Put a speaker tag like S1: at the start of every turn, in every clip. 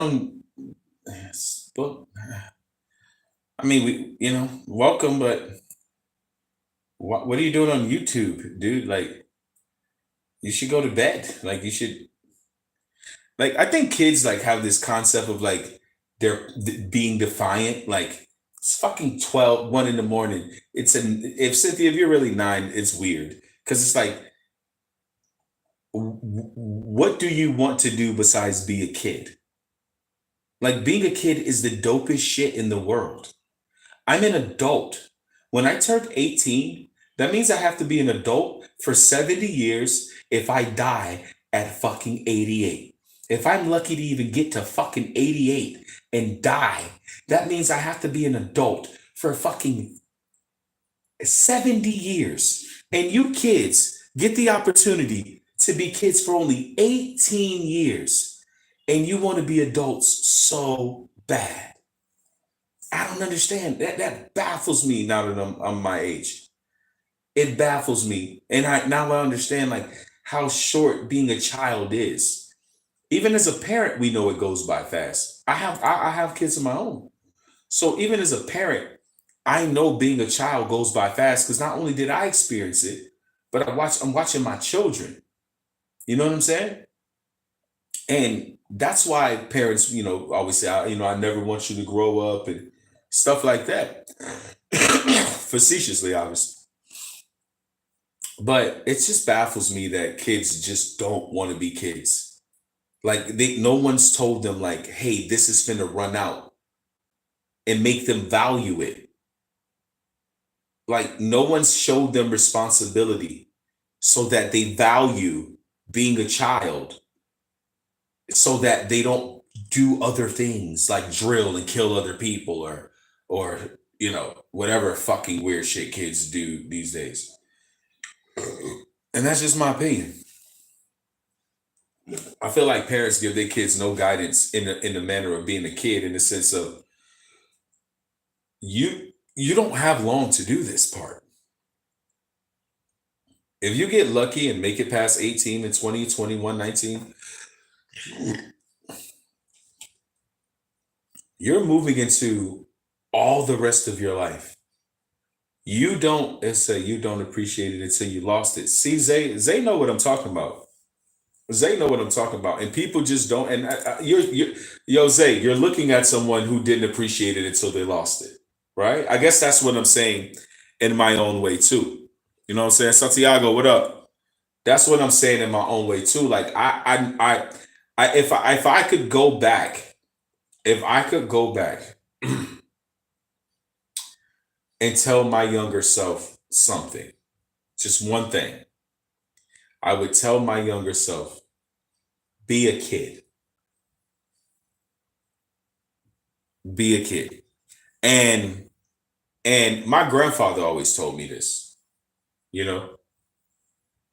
S1: yes, but I mean, welcome, but what are you doing on YouTube, dude? Like, you should go to bed. Like, you should, like, I think kids like have this concept of like being defiant. Like, it's fucking 1 in the morning. If Cynthia, if you're really 9, it's weird because it's like, what do you want to do besides be a kid? Like, being a kid is the dopest shit in the world. I'm an adult. When I turned 18, that means I have to be an adult for 70 years if I die at fucking 88. If I'm lucky to even get to fucking 88 and die, that means I have to be an adult for fucking 70 years. And you kids get the opportunity to be kids for only 18 years. And you want to be adults so bad. I don't understand. That baffles me now that I'm my age. It baffles me. And I understand like how short being a child is. Even as a parent, we know it goes by fast. I have kids of my own. So even as a parent, I know being a child goes by fast because not only did I experience it, but I'm watching my children. You know what I'm saying? And that's why parents, always say, I never want you to grow up and stuff like that. Facetiously, obviously. But it just baffles me that kids just don't want to be kids. Like no one's told them like, hey, this is finna run out and make them value it. Like no one's showed them responsibility so that they value being a child so that they don't do other things like drill and kill other people or whatever fucking weird shit kids do these days. And that's just my opinion. I feel like parents give their kids no guidance in the manner of being a kid, in the sense of you don't have long to do this part. If you get lucky and make it past 18 and 20, 21, 19, you're moving into all the rest of your life. You don't, let's say you don't appreciate it until you lost it. See, Zay know what I'm talking about. Zay know what I'm talking about, and people just don't. And yo, Zay, you're looking at someone who didn't appreciate it until they lost it, right? I guess that's what I'm saying in my own way too. You know what I'm saying, Santiago? What up? That's what I'm saying in my own way too. Like if I could go back, if I could go back and tell my younger self something, just one thing, I would tell my younger self, be a kid. Be a kid. And my grandfather always told me this, you know.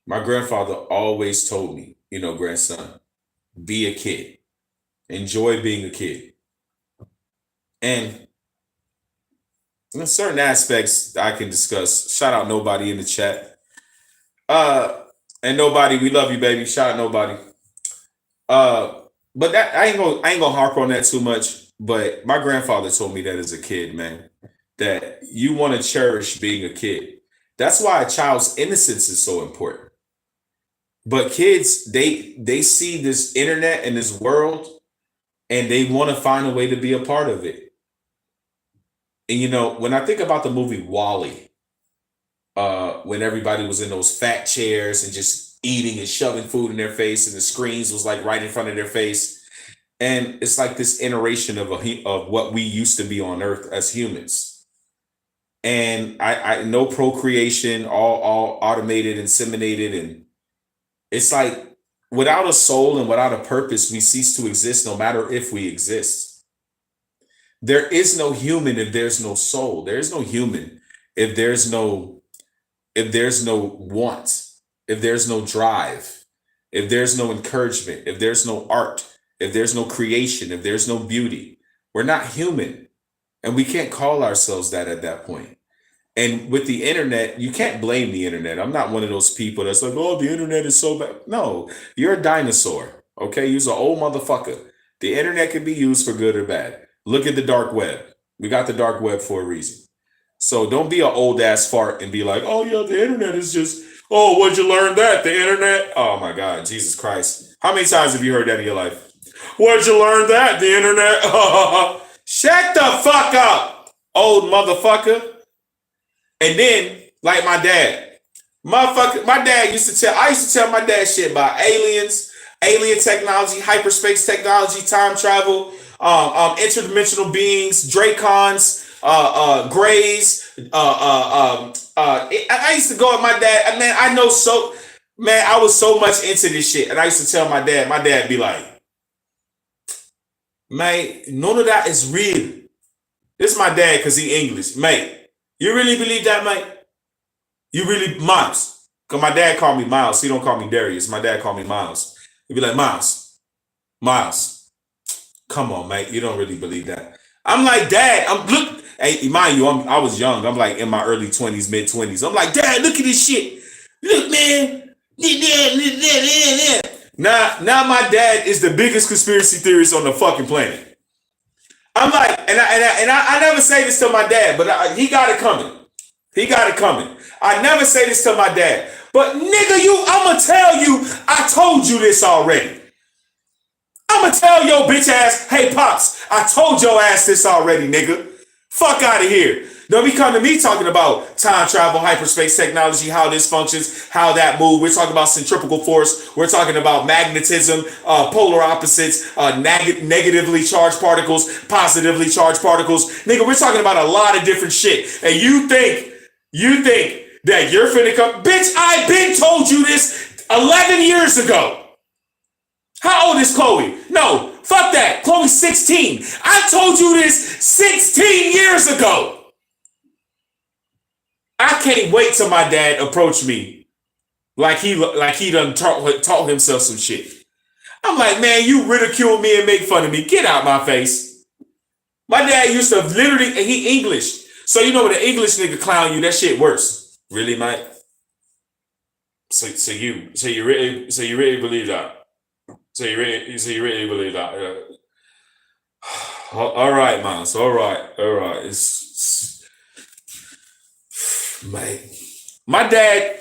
S1: My grandfather always told me, grandson, be a kid. Enjoy being a kid. And in certain aspects I can discuss. Shout out nobody in the chat. Uh and nobody, we love you, baby. Shout out nobody. Uh but that I ain't gonna harp on that too much. But my grandfather told me that as a kid, man, that you want to cherish being a kid. That's why a child's innocence is so important. But kids, they see this internet and this world and they want to find a way to be a part of it. And when I think about the movie Wally, when everybody was in those fat chairs and just eating and shoving food in their face, and the screens was like right in front of their face, and it's like this iteration of what we used to be on Earth as humans. And I no procreation, all automated, inseminated, and it's like without a soul and without a purpose, we cease to exist, no matter if we exist. There is no human if there's no soul. There is no human if there's no want, if there's no drive, if there's no encouragement, if there's no art, if there's no creation, if there's no beauty. We're not human, and we can't call ourselves that at that point. And with the internet, you can't blame the internet. I'm not one of those people that's like, oh, the internet is so bad. No, you're a dinosaur. Okay, you're an old motherfucker. The internet can be used for good or bad. Look at the dark web. We got the dark web for a reason. So don't be an old ass fart and be like, oh yeah, the internet is just, oh, what'd you learn that? The internet? Oh my God, Jesus Christ. How many times have you heard that in your life? Where'd you learn that? The internet? Shut the fuck up, old motherfucker. And then, like my dad, motherfucker, I used to tell my dad shit about aliens, alien technology, hyperspace technology, time travel, interdimensional beings, Dracons, Greys. I used to go with my dad. Man, I was so much into this shit. And I used to tell my dad be like, man, none of that is real. This is my dad because he English. Mate, you really believe that, mate? You really, Miles? Because my dad called me Miles. He don't call me Darius. My dad called me Miles. He'd be like, Miles, come on, mate. You don't really believe that. I'm like, Dad, look, hey, mind you, I was young. I'm like in my early 20s, mid 20s. I'm like, Dad, look at this shit. Look, man. Now my dad is the biggest conspiracy theorist on the fucking planet. I'm like, and I never say this to my dad, but he got it coming. He got it coming. I never say this to my dad, but nigga, I'ma tell you, I told you this already. I'ma tell your bitch ass, hey pops, I told your ass this already, nigga. Fuck out of here. Don't be coming to me talking about time travel, hyperspace technology, how this functions, how that moves. We're talking about centrifugal force. We're talking about magnetism, polar opposites, negatively charged particles, positively charged particles. Nigga, we're talking about a lot of different shit. And you think that you're finna come? Bitch, I been told you this 11 years ago. How old is Chloe? No, fuck that. Chloe's 16. I told you this 16 years ago. I can't wait till my dad approach me like he done taught himself some shit. I'm like, man, you ridicule me and make fun of me. Get out my face. My dad used to literally, and he English. So you know when an English nigga clown you, that shit worse. Really, Mike? So you really believe that? So you really believe that? All right, man. So all right. It's mate. My dad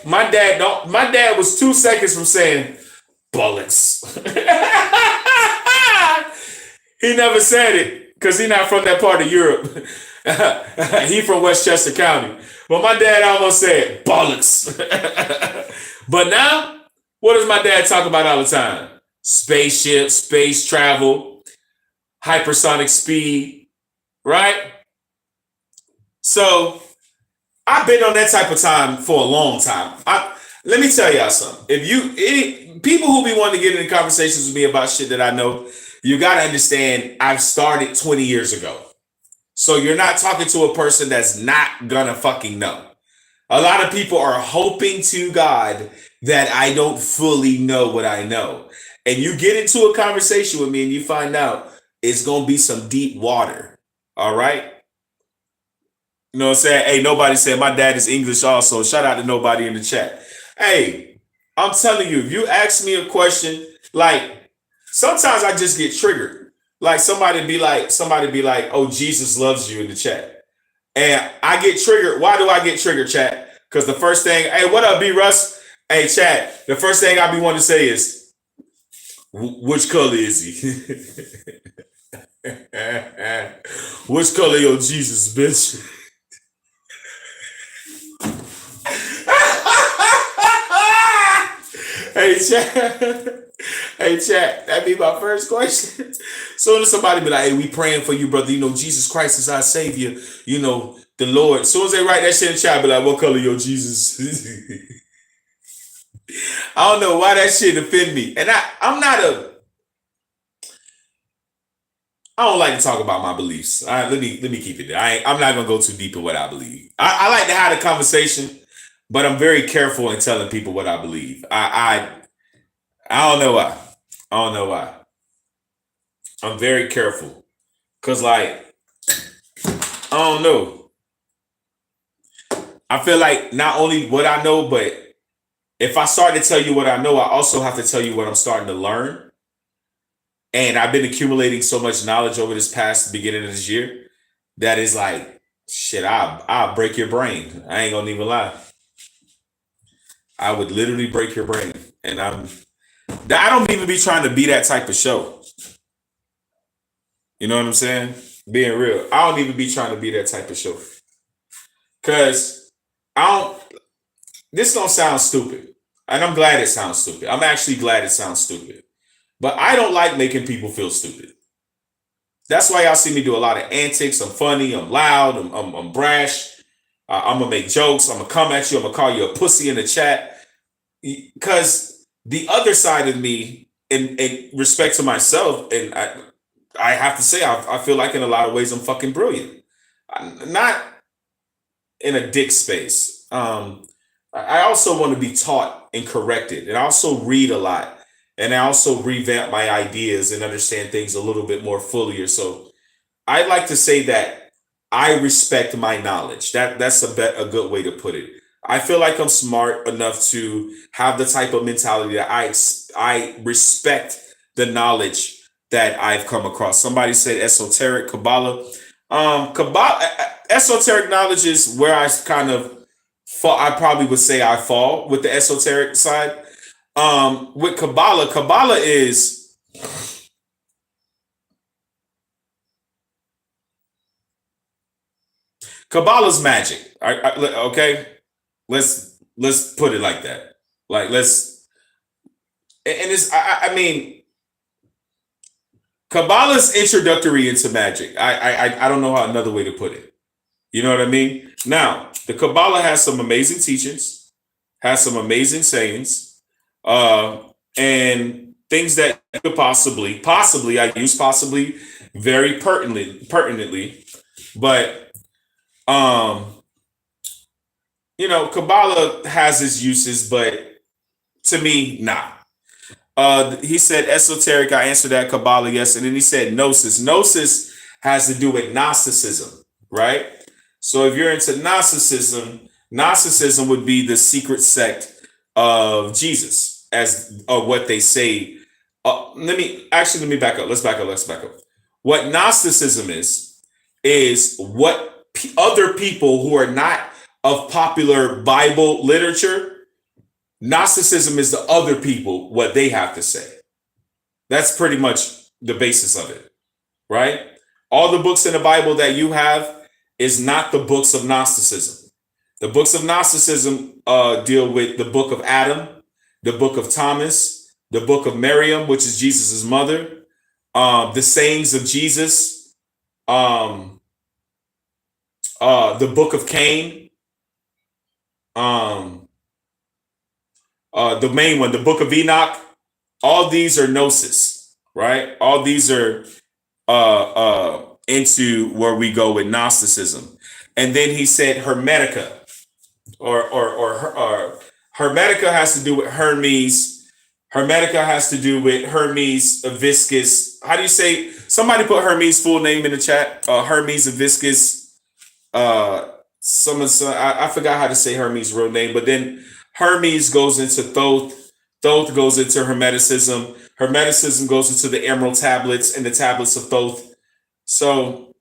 S1: was 2 seconds from saying bullets. He never said it because he's not from that part of Europe. He from Westchester County. But my dad almost said bollocks. But now, what does my dad talk about all the time? Spaceship, space travel, hypersonic speed, right? So I've been on that type of time for a long time. Let me tell y'all something. If people who be wanting to get into conversations with me about shit that I know, you got to understand I've started 20 years ago. So you're not talking to a person that's not gonna fucking know. A lot of people are hoping to God that I don't fully know what I know. And you get into a conversation with me and you find out it's gonna be some deep water. All right? You know what I'm saying? Hey, nobody said my dad is English also. Shout out to nobody in the chat. Hey, I'm telling you, if you ask me a question, like sometimes I just get triggered. Like somebody be like, oh, Jesus loves you in the chat. And I get triggered. Why do I get triggered, chat? Because the first thing, hey, what up, B Russ? Hey, chat, the first thing I be wanting to say is, which color is he? Which color your Jesus, bitch? Hey, chat. Hey, chat, that'd be my first question. Soon as somebody be like, hey, we praying for you, brother. You know, Jesus Christ is our savior. You know, the Lord. As soon as they write that shit in the chat, be like, what color your Jesus? I don't know why that shit offend me. And I don't like to talk about my beliefs. All right, let me keep it there. I'm not gonna go too deep in what I believe. I like to have a conversation, but I'm very careful in telling people what I believe. I don't know why. I don't know why. I'm very careful. Cause like, I don't know. I feel like not only what I know, but if I start to tell you what I know, I also have to tell you what I'm starting to learn. And I've been accumulating so much knowledge over this past beginning of this year that is like, shit, I'll break your brain. I ain't gonna even lie. I would literally break your brain. And I don't even be trying to be that type of show. You know what I'm saying? Being real. I don't even be trying to be that type of show. Cause this don't sound stupid. And I'm glad it sounds stupid. I'm actually glad it sounds stupid. But I don't like making people feel stupid. That's why y'all see me do a lot of antics. I'm funny. I'm loud. I'm brash. I'm gonna make jokes. I'm gonna come at you. I'm gonna call you a pussy in the chat. Because the other side of me, in respect to myself, and I have to say, I feel like in a lot of ways I'm fucking brilliant. Not in a dick space. I also want to be taught and corrected, and I also read a lot, and I also revamp my ideas and understand things a little bit more fully. Or so I like to say that I respect my knowledge. That's a good way to put it. I feel like I'm smart enough to have the type of mentality that I respect the knowledge that I've come across. Somebody said esoteric Kabbalah. Esoteric knowledge is where I kind of fall. I probably would say I fall with the esoteric side. With Kabbalah is Kabbalah's magic. Okay, let's put it like that. Like and it's I mean Kabbalah's introductory into magic. I don't know how another way to put it. You know what I mean? Now, the Kabbalah has some amazing teachings, has some amazing sayings, and things that could possibly, I use possibly very pertinently, but Kabbalah has its uses, but to me, nah. He said esoteric. I answered that Kabbalah, yes, and then he said gnosis. Gnosis has to do with Gnosticism, right? So if you're into Gnosticism would be the secret sect of Jesus, as what they say. Let me back up. Let's back up. What Gnosticism is what other people who are not of popular Bible literature. Gnosticism is the other people, what they have to say. That's pretty much the basis of it, right? All the books in the Bible that you have is not the books of Gnosticism. The books of Gnosticism deal with the book of Adam, the book of Thomas, the book of Miriam, which is Jesus's mother, the sayings of Jesus, the book of Cain, the main one, the book of Enoch. All these are gnosis, right? All these are into where we go with Gnosticism. And then he said Hermetica, or Hermetica has to do with Hermes. Hermetica has to do with Hermes Viscus. How do you say? Somebody put Hermes' full name in the chat. Hermes Viscus. I forgot how to say Hermes' real name, but then Hermes goes into Thoth. Thoth goes into Hermeticism. Hermeticism goes into the Emerald Tablets and the Tablets of Thoth. So,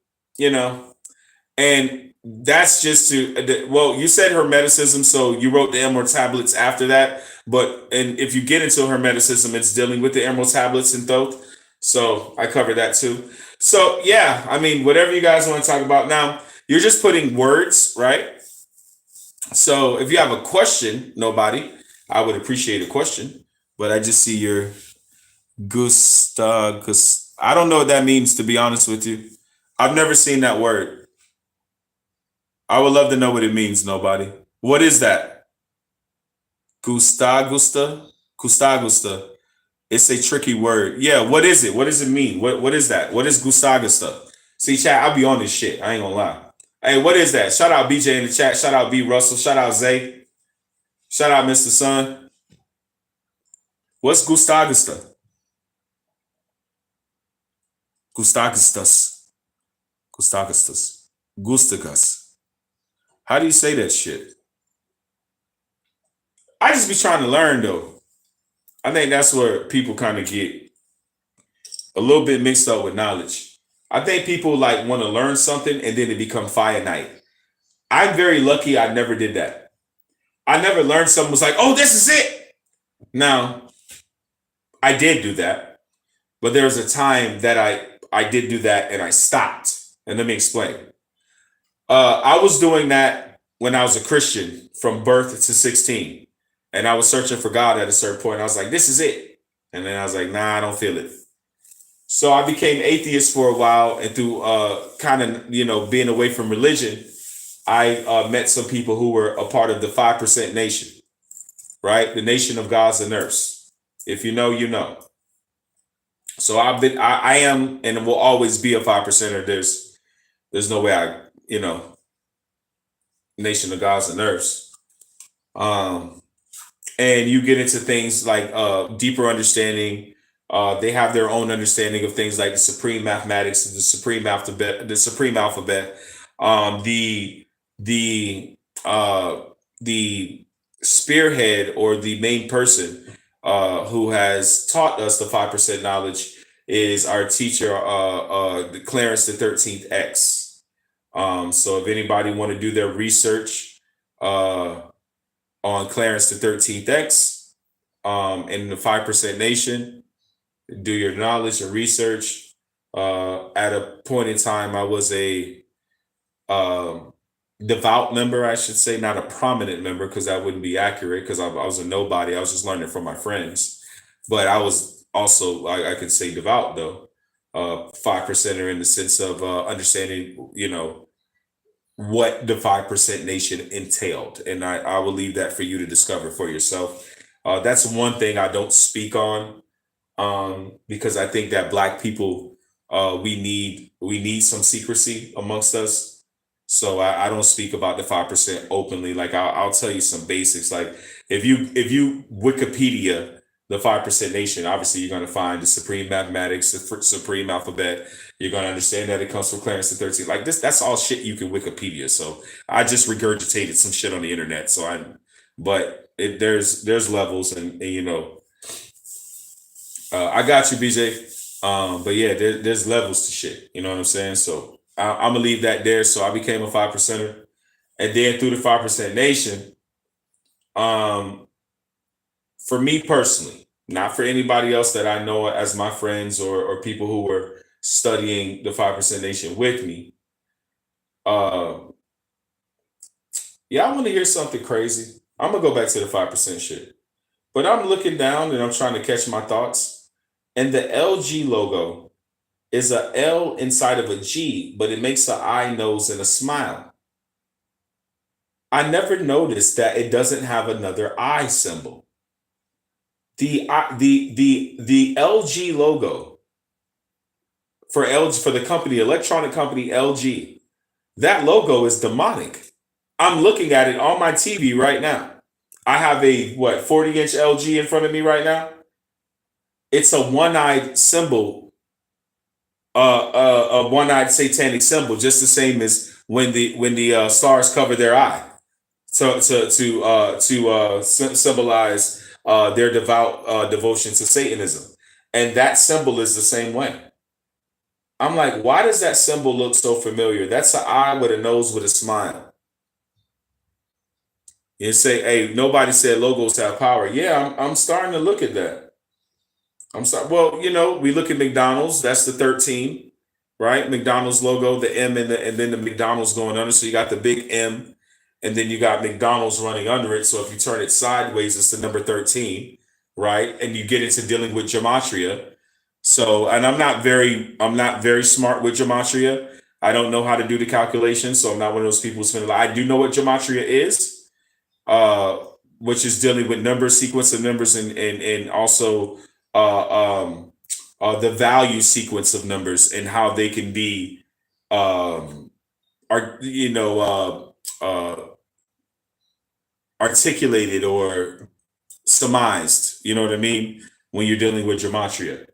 S1: and that's just you said Hermeticism, so you wrote the Emerald Tablets after that. And if you get into Hermeticism, it's dealing with the Emerald Tablets and Thoth. So I covered that too. So yeah, I mean, whatever you guys want to talk about now, you're just putting words, right? So if you have a question, nobody, I would appreciate a question. But I just see your I don't know what that means, to be honest with you. I've never seen that word. I would love to know what it means, nobody. What is that? Gustagusta? It's a tricky word. Yeah, what is it? What does it mean? What is that? What is Gustagusta? See, chat, I'll be on this shit. I ain't gonna lie. Hey, what is that? Shout out BJ in the chat. Shout out B Russell. Shout out Zay. Shout out Mr. Sun. What's Gustagusta? Gustagus. How do you say that shit? I just be trying to learn though. I think that's where people kind of get a little bit mixed up with knowledge. I think people like want to learn something and then it become finite. I'm very lucky I never did that. I never learned something was like, oh, this is it. Now, I did do that, but there was a time that I did do that and I stopped. And let me explain. I was doing that when I was a Christian from birth to 16. And I was searching for God at a certain point. I was like, this is it. And then I was like, nah, I don't feel it. So I became atheist for a while, and through kind of being away from religion, I met some people who were a part of the 5% nation, right? The nation of gods and earths. If you know, you know. So I am, and will always be a 5%er. There's no way nation of gods and earths. And you get into things like deeper understanding. They have their own understanding of things like the supreme mathematics, the supreme alphabet, the the spearhead or the main person who has taught us the 5% knowledge is our teacher, Clarence the 13th X. So if anybody want to do their research on Clarence the 13th X and the 5% Nation, do your knowledge and research. At a point in time, I was a devout member, I should say, not a prominent member, because that wouldn't be accurate, because I was a nobody. I was just learning from my friends. But I was also, I could say, devout, though. 5%er in the sense of understanding, what the 5% Nation entailed. And I will leave that for you to discover for yourself. That's one thing I don't speak on, because I think that Black people, we need some secrecy amongst us. So I don't speak about the 5% openly. Like I'll tell you some basics. Like if you Wikipedia the 5% Nation, obviously you're going to find the supreme mathematics, the supreme alphabet. You're going to understand that it comes from Clarence the 13th. Like that's all shit you can Wikipedia. So I just regurgitated some shit on the internet. There's levels, and I got you, BJ. But yeah, there's levels to shit. You know what I'm saying? So I'm gonna leave that there. So I became a 5%er, and then through the 5% Nation, for me personally, not for anybody else that I know as my friends or people who were studying the 5% Nation with me. Yeah, I want to hear something crazy. I'm gonna go back to the 5% shit, but I'm looking down and I'm trying to catch my thoughts, and the LG logo is a L inside of a G, but it makes an eye, nose, and a smile. I never noticed that it doesn't have another eye symbol. The LG logo for the company, electronic company LG, that logo is demonic. I'm looking at it on my TV right now. I have a 40-inch LG in front of me right now. It's a one-eyed symbol, a one-eyed satanic symbol, just the same as when the stars cover their eye to symbolize their devout devotion to Satanism, and that symbol is the same way. I'm like, why does that symbol look so familiar? That's an eye with a nose with a smile. You say, hey, nobody said logos have power. Yeah, I'm starting to look at that. I'm sorry. Well, we look at McDonald's. That's the 13, right? McDonald's logo, the M and then the McDonald's going under. So you got the big M, and then you got McDonald's running under it. So if you turn it sideways, it's the number 13, right? And you get into dealing with gematria. So, and I'm not very smart with gematria. I don't know how to do the calculation, so I'm not one of those people who's going to lie. I do know what gematria is, which is dealing with numbers, sequence of numbers, and also the value sequence of numbers and how they can be articulated or surmised. You know what I mean? When you're dealing with gematria.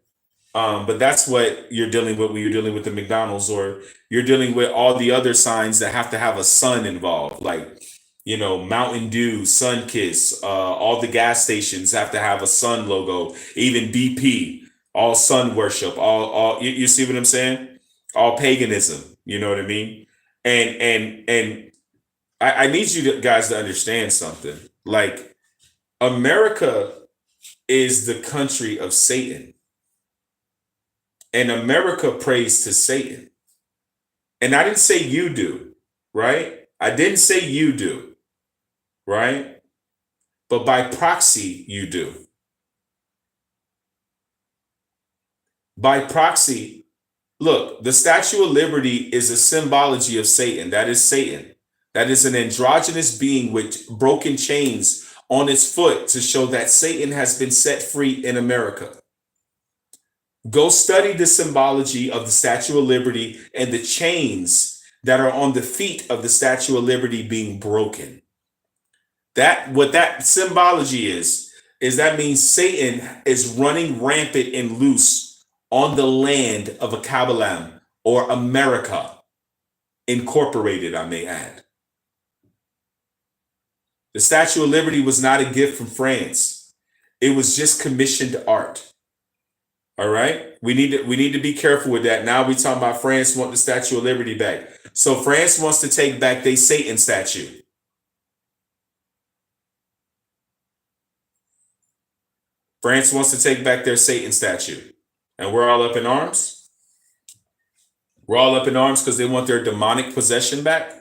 S1: But that's what you're dealing with when you're dealing with the McDonald's, or you're dealing with all the other signs that have to have a sun involved, like Mountain Dew, Sun Kiss. All the gas stations have to have a sun logo. Even BP, all sun worship, all you see what I'm saying? All paganism, you know what I mean? And I need guys to understand something. Like America is the country of Satan, and America prays to Satan. And I didn't say you do, right? I didn't say you do, right? But by proxy, you do. By proxy, look, the Statue of Liberty is a symbology of Satan. That is Satan. That is an androgynous being with broken chains on its foot to show that Satan has been set free in America. Go study the symbology of the Statue of Liberty and the chains that are on the feet of the Statue of Liberty being broken. That what that symbology is that means Satan is running rampant and loose on the land of a Kabbalah or America Incorporated, I may add. The Statue of Liberty was not a gift from France. It was just commissioned art. All right. We need to be careful with that. Now we talking about France want the Statue of Liberty back. So France wants to take back their Satan statue. France wants to take back their Satan statue. And we're all up in arms. We're all up in arms because they want their demonic possession back.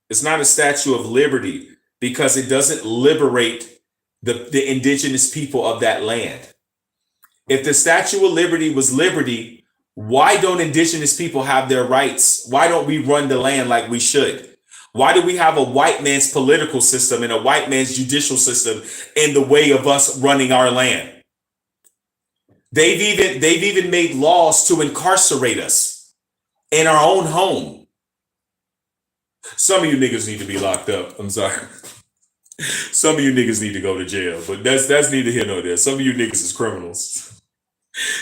S1: It's not a Statue of Liberty because it doesn't liberate the indigenous people of that land. If the Statue of Liberty was liberty, why don't indigenous people have their rights? Why don't we run the land like we should? Why do we have a white man's political system and a white man's judicial system in the way of us running our land? They've even made laws to incarcerate us in our own home. Some of you niggas need to be locked up. I'm sorry. Some of you niggas need to go to jail, but that's neither here nor there. Some of you niggas is criminals.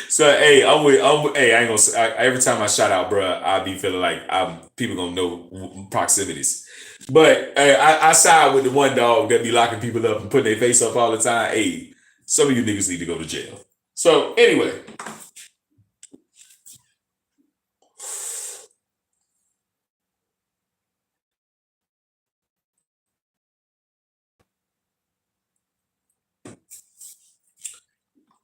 S1: So hey, hey, I ain't gonna. Every time I shout out, bro, I be feeling like people gonna know proximities. But hey, I side with the one dog that be locking people up and putting their face up all the time. Hey, some of you niggas need to go to jail. So anyway,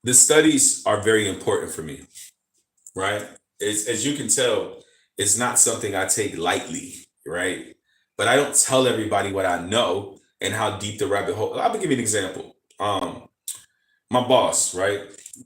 S1: the studies are very important for me, right? As you can tell, it's not something I take lightly, right? But I don't tell everybody what I know and how deep the rabbit hole. I'll give you an example. My boss, right?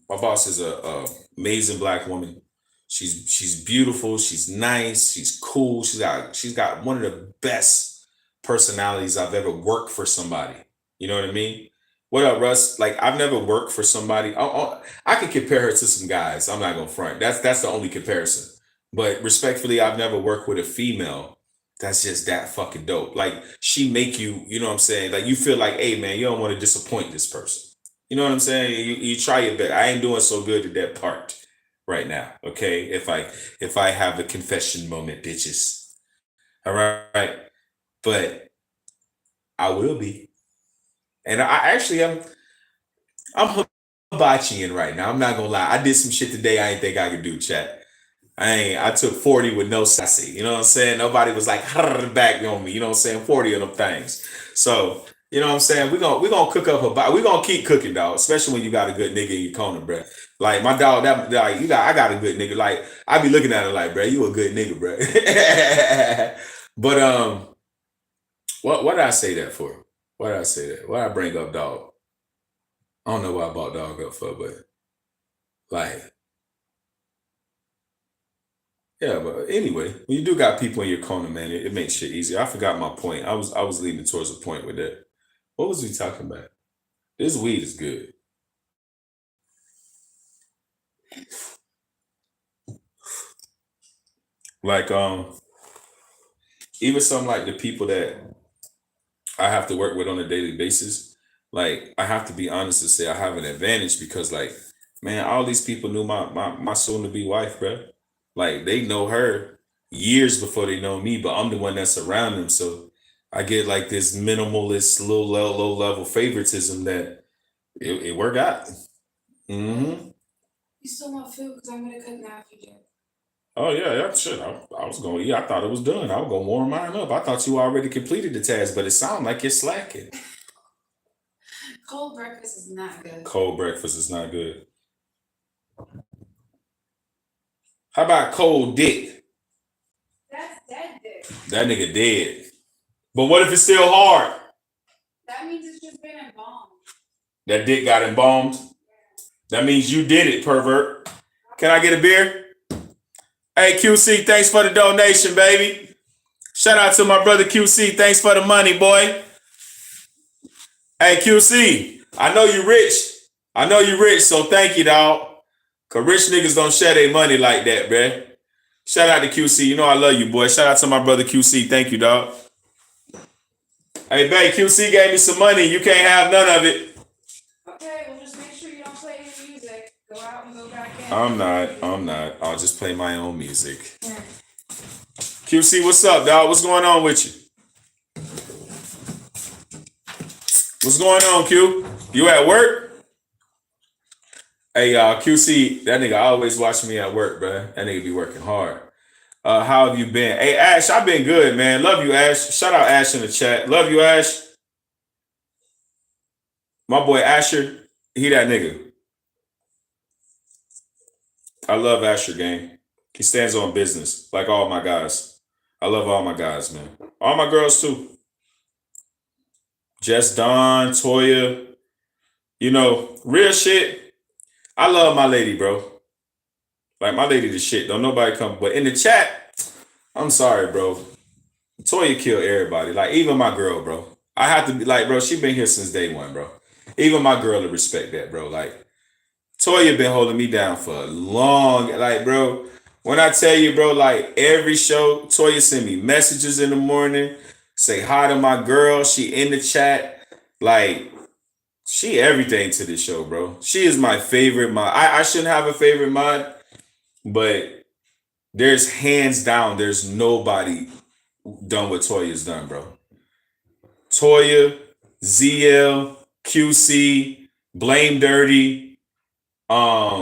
S1: My boss is a amazing black woman. She's beautiful. She's nice. She's cool. She's got one of the best personalities I've ever worked for somebody. You know what I mean? What up, Russ? Like I've never worked for somebody. I can compare her to some guys. I'm not gonna front. That's the only comparison. But respectfully, I've never worked with a female that's just that fucking dope. Like she make you, you know what I'm saying? Like you feel like, hey man, you don't want to disappoint this person. You know what I'm saying? You try your best. I ain't doing so good at that part right now. Okay. If I have a confession moment, bitches. All right. But I will be. And I actually I'm hibachiing right now. I'm not gonna lie. I did some shit today I ain't think I could do, chat. I took 40 with no sassy. You know what I'm saying? Nobody was like back on me. You know what I'm saying? 40 of them things. So you know what I'm saying? We're gonna cook up we're gonna keep cooking, dog. Especially when you got a good nigga in your corner, bro. Like my dog, that like I got a good nigga. Like I be looking at it like, bro, you a good nigga, bro. But what did I say that for? Why did I say that? Why did I bring up dog? I don't know what I brought dog up for, but like, yeah, but anyway, when you do got people in your corner, man, it makes shit easier. I forgot my point. I was leading towards a point with that. What was we talking about? This weed is good. Like even some like the people that I have to work with on a daily basis, like I have to be honest and say I have an advantage because like, man, all these people knew my soon to be wife, bro. Like they know her years before they know me, but I'm the one that's around them. So I get like this minimalist, low level favoritism that it worked out. Mm-hmm.
S2: You still want food because I'm gonna cook now if you do.
S1: Oh yeah, shit. I was going. Yeah, I thought it was done. I was gonna warm mine up. I thought you already completed the task, but it sounds like you're slacking.
S2: Cold breakfast is not good.
S1: Cold breakfast is not good. How about cold dick?
S2: That's dead dick.
S1: That nigga dead. But what if it's still hard?
S2: That means it's just been embalmed.
S1: That dick got embalmed. That means you did it, pervert. Can I get a beer? Hey, QC, thanks for the donation, baby. Shout out to my brother QC. Thanks for the money, boy. Hey, QC, I know you rich. I know you rich, so thank you, dog. Cause rich niggas don't share their money like that, bruh. Shout out to QC. You know I love you, boy. Shout out to my brother QC. Thank you, dog. Hey, babe, QC gave me some money. You can't have none of it.
S2: Okay, well just make sure you don't play any music. Go out and go back in.
S1: I'm not. I'll just play my own music. Yeah. QC, what's up, dog? What's going on with you? What's going on, Q? You at work? Hey, QC, that nigga always watch me at work, bruh. That nigga be working hard. How have you been? Hey, Ash, I've been good, man. Love you, Ash. Shout out Ash in the chat. Love you, Ash. My boy Asher, he that nigga. I love Asher, gang. He stands on business, like all my guys. I love all my guys, man. All my girls, too. Jess Dawn, Toya. You know, real shit. I love my lady, bro. Like, my lady the shit. Don't nobody come. But in the chat, I'm sorry, bro. Toya killed everybody. Like, even my girl, bro. I have to be like, bro, she been here since day one, bro. Even my girl to respect that, bro. Like, Toya been holding me down for long. Like, bro, when I tell you, bro, like, every show, Toya send me messages in the morning, say hi to my girl. She in the chat. Like, she everything to this show, bro. She is my favorite mod. I shouldn't have a favorite mod, but there's hands down, there's nobody done what Toya's done, bro. Toya, ZL, QC, Blame Dirty, Knuckles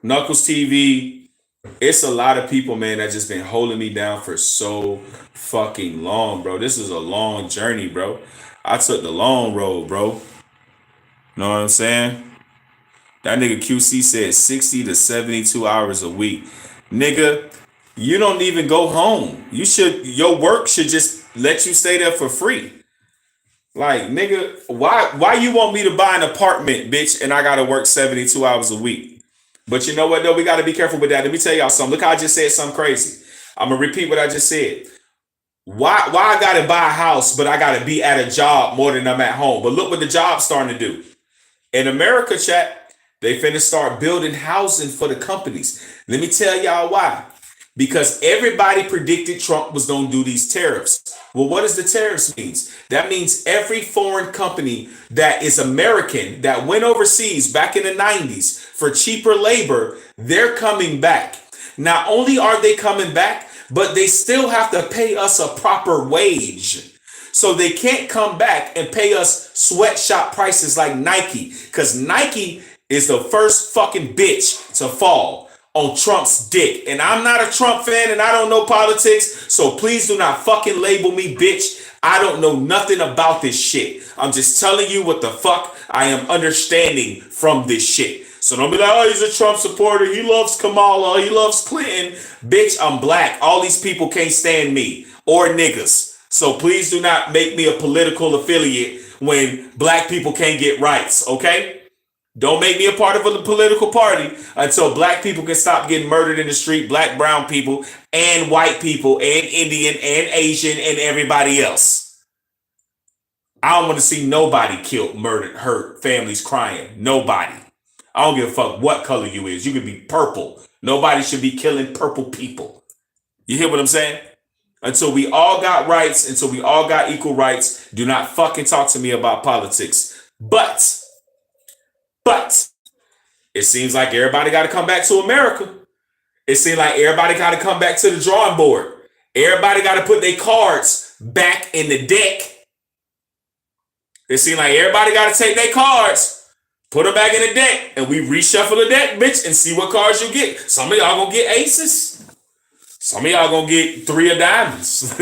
S1: TV. It's a lot of people, man, that just been holding me down for so fucking long, bro. This is a long journey, bro. I took the long road, bro. Know what I'm saying? That nigga QC said 60 to 72 hours a week. Nigga, you don't even go home. Your work should just let you stay there for free. Like, nigga, why you want me to buy an apartment, bitch, and I gotta work 72 hours a week? But you know what, though? We gotta be careful with that. Let me tell y'all something. Look how I just said something crazy. I'm gonna repeat what I just said. Why I gotta buy a house, but I gotta be at a job more than I'm at home? But look what the job's starting to do. In America, chat, they finna start building housing for the companies. Let me tell y'all why. Because everybody predicted Trump was gonna do these tariffs. Well, what does the tariffs means? That means every foreign company that is American that went overseas back in the 90s for cheaper labor, they're coming back. Not only are they coming back, but they still have to pay us a proper wage. So they can't come back and pay us sweatshop prices like Nike, because Nike is the first fucking bitch to fall on Trump's dick. And I'm not a Trump fan and I don't know politics, so please do not fucking label me bitch. I don't know nothing about this shit. I'm just telling you what the fuck I am understanding from this shit. So don't be like, oh, he's a Trump supporter. He loves Kamala. He loves Clinton. Bitch, I'm black. All these people can't stand me or niggas. So please do not make me a political affiliate when black people can't get rights, okay? Don't make me a part of a political party until black people can stop getting murdered in the street, black, brown people, and white people, and Indian, and Asian, and everybody else. I don't want to see nobody killed, murdered, hurt, families crying. Nobody. I don't give a fuck what color you is. You could be purple. Nobody should be killing purple people. You hear what I'm saying? Until we all got rights, until we all got equal rights, do not fucking talk to me about politics. But it seems like everybody got to come back to America. It seems like everybody got to come back to the drawing board. Everybody got to put their cards back in the deck. It seemed like everybody got to take their cards, put them back in the deck, and we reshuffle the deck, bitch, and see what cards you get. Some of y'all gonna get aces. Some of y'all gonna get 3 of diamonds.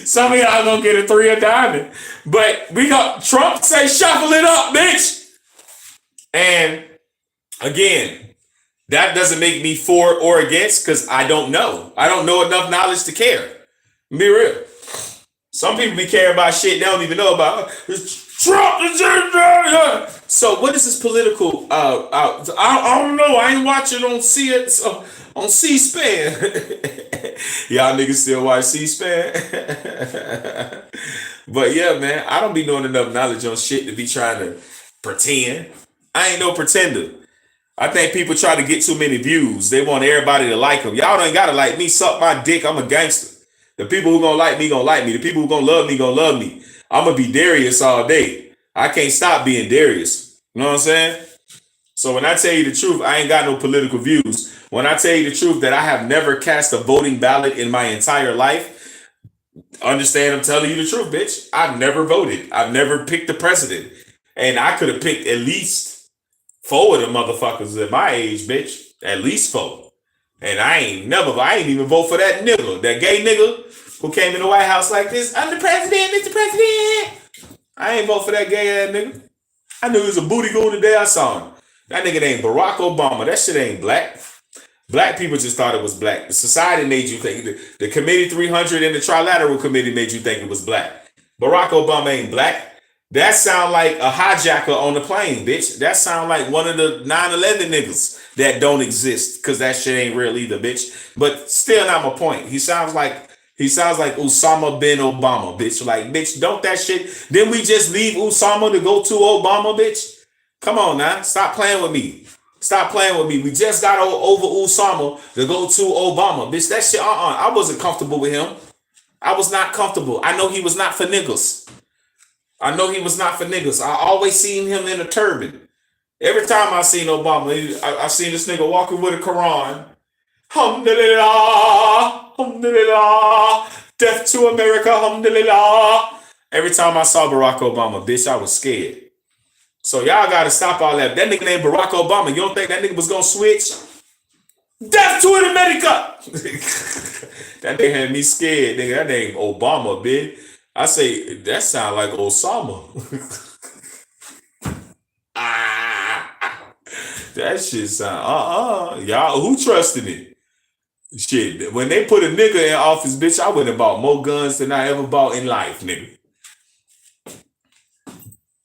S1: Some of y'all gonna get a 3 of diamond. But we got Trump say shuffle it up, bitch. And again, that doesn't make me for or against because I don't know. I don't know enough knowledge to care. Be real. Some people be caring about shit they don't even know about. Trump. So what is this political? I don't know. I ain't watching on on C-SPAN. Y'all niggas still watch C-SPAN? But yeah, man, I don't be knowing enough knowledge on shit to be trying to pretend. I ain't no pretender. I think people try to get too many views. They want everybody to like them. Y'all don't gotta like me. Suck my dick. I'm a gangster. The people who gonna like me gonna like me. The people who gonna love me. I'm gonna be Darius all day. I can't stop being Darius. You know what I'm saying? So when I tell you the truth, I ain't got no political views. When I tell you the truth that I have never cast a voting ballot in my entire life, understand I'm telling you the truth, bitch. I've never voted. I've never picked a president. And I could have picked at least 4 of the motherfuckers at my age, bitch. At least 4. And I ain't even vote for that nigga, that gay nigga who came in the White House like this. I'm the president, Mr. President. I ain't vote for that gay ass nigga. I knew he was a booty goon the day I saw him. That nigga named Barack Obama. That shit ain't black. Black people just thought it was black. The society made you think. The Committee 300 and the Trilateral Committee made you think it was black. Barack Obama ain't black. That sound like a hijacker on the plane, bitch. That sound like one of the 9/11 niggas that don't exist because that shit ain't real either, bitch. But still not my point. He sounds like Osama bin Obama, bitch. Like, bitch, don't that shit. Didn't we just leave Osama to go to Obama, bitch? Come on now. Stop playing with me. Stop playing with me. We just got over Osama to go to Obama. Bitch, that shit, I wasn't comfortable with him. I was not comfortable. I know he was not for niggas. I always seen him in a turban. Every time I seen Obama, I seen this nigga walking with a Quran. Alhamdulillah, alhamdulillah, death to America, alhamdulillah. Every time I saw Barack Obama, bitch, I was scared. So y'all gotta stop all that. That nigga named Barack Obama, you don't think that nigga was gonna switch? Death to America! That nigga had me scared, nigga. That name Obama, bitch. I say, that sound like Osama. That shit sound, y'all, who trusted it? Shit, when they put a nigga in office, bitch, I wouldn't have bought more guns than I ever bought in life, nigga.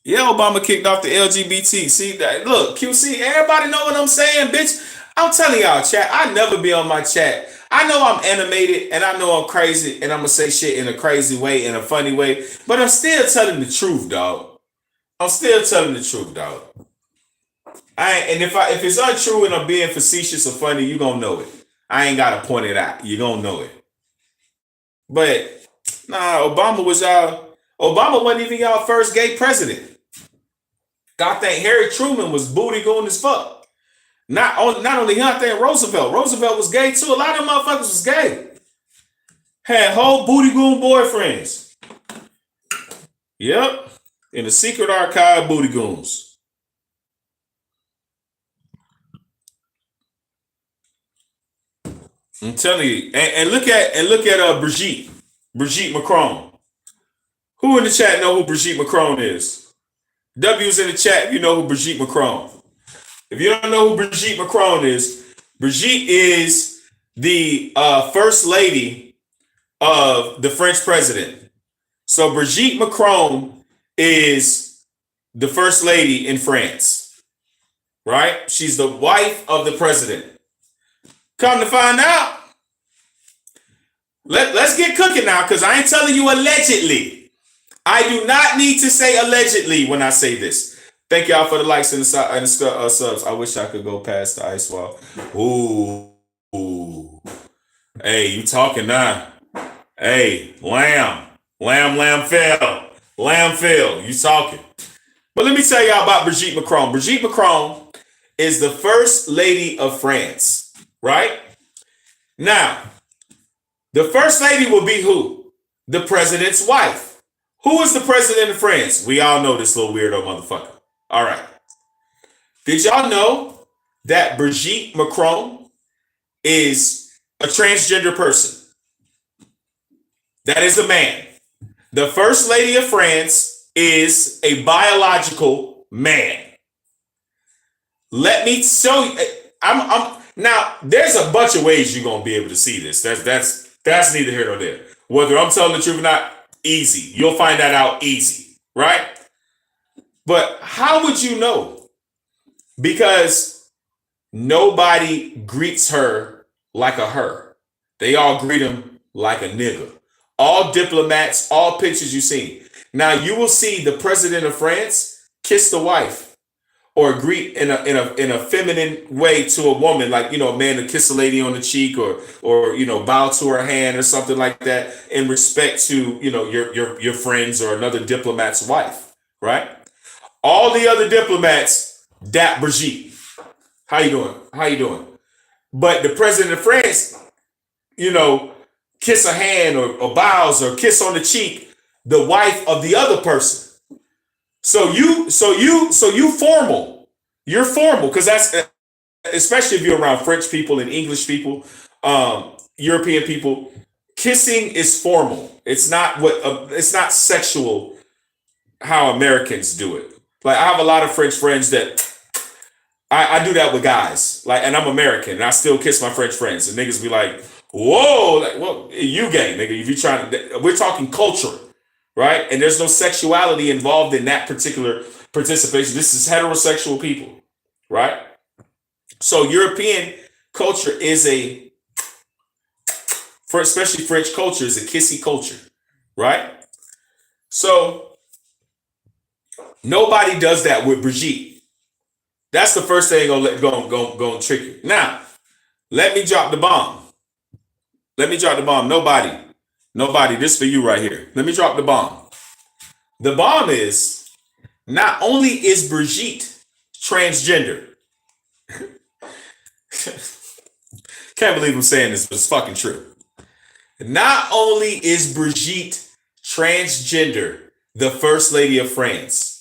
S1: Yeah, Obama kicked off the LGBT. See that? Look, QC, everybody know what I'm saying, bitch. I'm telling y'all, chat, I never be on my chat. I know I'm animated and I know I'm crazy and I'm gonna say shit in a crazy way, in a funny way, but I'm still telling the truth, dog. I'm still telling the truth, dog. If it's untrue and I'm being facetious or funny, you gonna know it. I ain't gotta point it out. You gonna know it. But nah, Obama wasn't even y'all first gay president. I think Harry Truman was booty goon as fuck. Not only him, I think Roosevelt. Roosevelt was gay too. A lot of them motherfuckers was gay. Had whole booty goon boyfriends. Yep. In the secret archive, booty goons. I'm telling you. And look at Brigitte Macron. Who in the chat know who Brigitte Macron is? W's in the chat if you know who Brigitte Macron. If you don't know who Brigitte Macron is, Brigitte is the first lady of the French president. So Brigitte Macron is the first lady in France, right? She's the wife of the president. Come to find out, let's get cooking now, because I ain't telling you allegedly. I do not need to say allegedly when I say this. Thank y'all for the likes and the subs. I wish I could go past the ice wall. Ooh. Hey, you talking now. Hey, lamb fell. Lamb fell. You talking. But let me tell y'all about Brigitte Macron. Brigitte Macron is the first lady of France, right? Now, the first lady will be who? the president's wife. Who is the president of France? We all know this little weirdo motherfucker. All right. Did y'all know that Brigitte Macron is a transgender person? That is a man. The first lady of France is a biological man. Let me show you. I'm now. There's a bunch of ways you're gonna be able to see this. That's neither here nor there. Whether I'm telling the truth or not, easy. You'll find that out easy, right? But how would you know? Because nobody greets her like a her. They all greet him like a nigga. All diplomats, all pictures you've seen. Now you will see the president of France kiss the wife or greet in a feminine way to a woman, like, you know, a man to kiss a lady on the cheek or you know, bow to her hand or something like that in respect to, you know, your friends or another diplomat's wife, right? All the other diplomats dap Brigitte. How you doing? How you doing? But the president of France, you know, kiss a hand or bows or kiss on the cheek the wife of the other person. So you formal. You're formal because that's, especially if you're around French people and English people, European people. Kissing is formal. It's not it's not sexual how Americans do it. Like I have a lot of French friends that I do that with guys. Like, and I'm American and I still kiss my French friends. And niggas be like, whoa, like, well, you gay, nigga. If you trying to, we're talking culture, right? And there's no sexuality involved in that particular participation. This is heterosexual people, right? So European culture is especially French culture is a kissy culture, right? So nobody does that with Brigitte. That's the first thing gonna trick you. Now, let me drop the bomb. Let me drop the bomb. Nobody, this for you right here. Let me drop the bomb. The bomb is, not only is Brigitte transgender. Can't believe I'm saying this, but it's fucking true. Not only is Brigitte transgender, the first lady of France,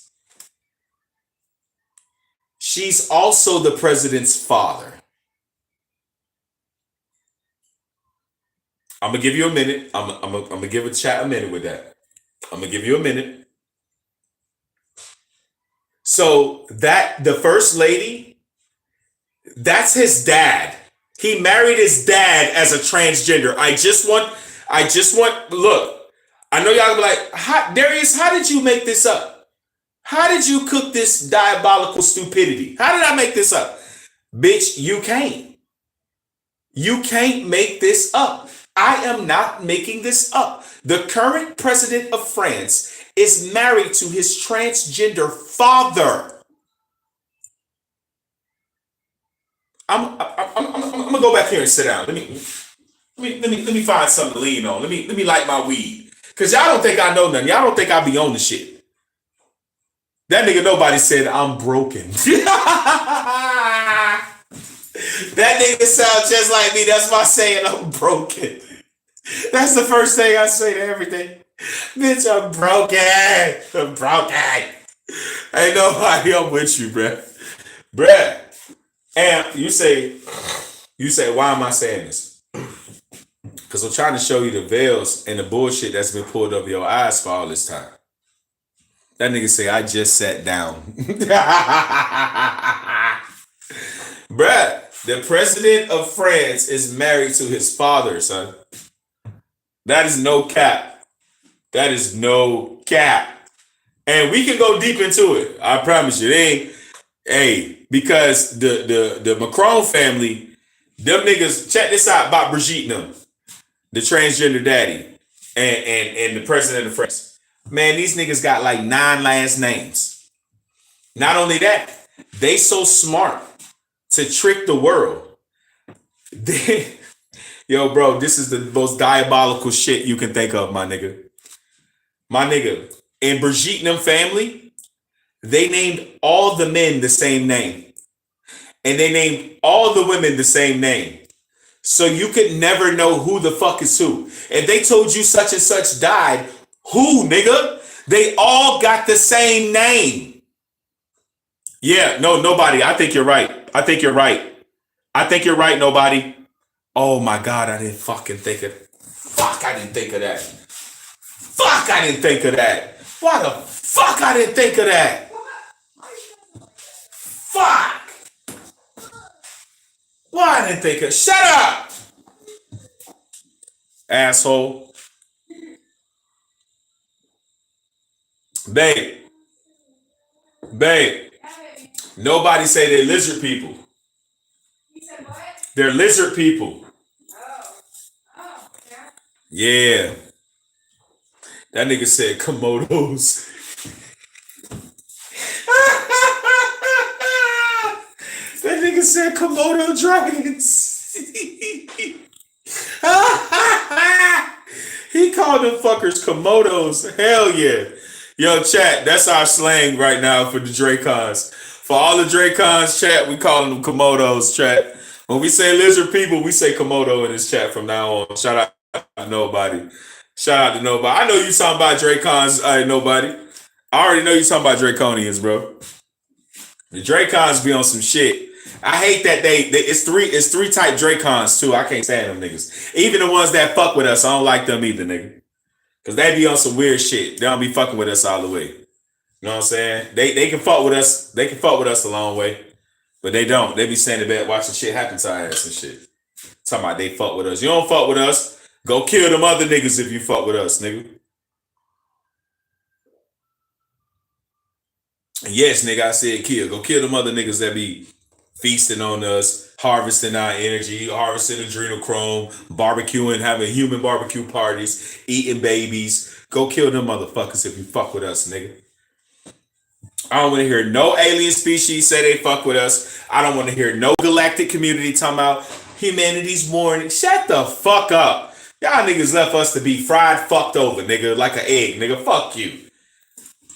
S1: she's also the president's father. I'm gonna give you a minute. I'm gonna give a chat a minute with that. I'm gonna give you a minute. So that the first lady, that's his dad. He married his dad as a transgender. I just want, look, I know y'all be like, Darius, how did you make this up? How did you cook this diabolical stupidity? How did I make this up? Bitch, you can't. You can't make this up. I am not making this up. The current president of France is married to his transgender father. I'm gonna go back here and sit down. Let me find something to lean on. Let me light my weed. Cause y'all don't think I know nothing. Y'all don't think I be on the shit. That nigga nobody said I'm broken. That nigga sounds just like me. That's why I'm saying I'm broken. That's the first thing I say to everything. Bitch, I'm broken. I'm broken. Ain't nobody up with you, bruh. Bruh. And you say, why am I saying this? Because I'm trying to show you the veils and the bullshit that's been pulled over your eyes for all this time. That nigga say, I just sat down. Bruh, the president of France is married to his father, son. That is no cap. That is no cap. And we can go deep into it. I promise you. It ain't, hey, because the Macron family, them niggas, check this out about Brigitte and them, the transgender daddy, and the president of France. Man, these niggas got like 9 last names. Not only that, they so smart to trick the world. Yo, bro, this is the most diabolical shit you can think of, my nigga. My nigga, in Brigitte and them family, they named all the men the same name. And they named all the women the same name. So you could never know who the fuck is who. If they told you such and such died, who, nigga? They all got the same name. Yeah, no, nobody. I think you're right. I think you're right. I think you're right, nobody. Oh my God, I didn't fucking think of it. Fuck, I didn't think of that. Fuck, I didn't think of that. Why the fuck I didn't think of that? Fuck. Why I didn't think of it? Shut up, asshole. Babe, babe. Nobody say they're lizard people.
S2: You said what?
S1: They're lizard people.
S2: Oh. Oh, yeah.
S1: Yeah. That nigga said Komodos. That nigga said Komodo dragons. He called them fuckers Komodos. Hell yeah. Yo, chat, that's our slang right now for the Dracons. For all the Dracons, chat, we call them Komodos, chat. When we say lizard people, we say Komodo in this chat from now on. Shout out to nobody. Shout out to nobody. I know you talking about Dracons, nobody. I already know you talking about Draconians, bro. The Dracons be on some shit. I hate that it's three type Dracons too. I can't stand them niggas. Even the ones that fuck with us, I don't like them either, nigga. Cause they be on some weird shit. They don't be fucking with us all the way. You know what I'm saying? They can fuck with us. They can fuck with us a long way, but they don't. They be standing back watching shit happen to our ass and shit. Talking about they fuck with us. You don't fuck with us. Go kill them other niggas if you fuck with us, nigga. Yes, nigga, I said kill. Go kill them other niggas that be feasting on us, harvesting our energy, harvesting adrenochrome, barbecuing, having human barbecue parties, eating babies. Go kill them motherfuckers if you fuck with us, nigga. I don't want to hear no alien species say they fuck with us. I don't want to hear no galactic community talking about humanity's warning. Shut the fuck up. Y'all niggas left us to be fried, fucked over, nigga, like an egg, nigga. Fuck you.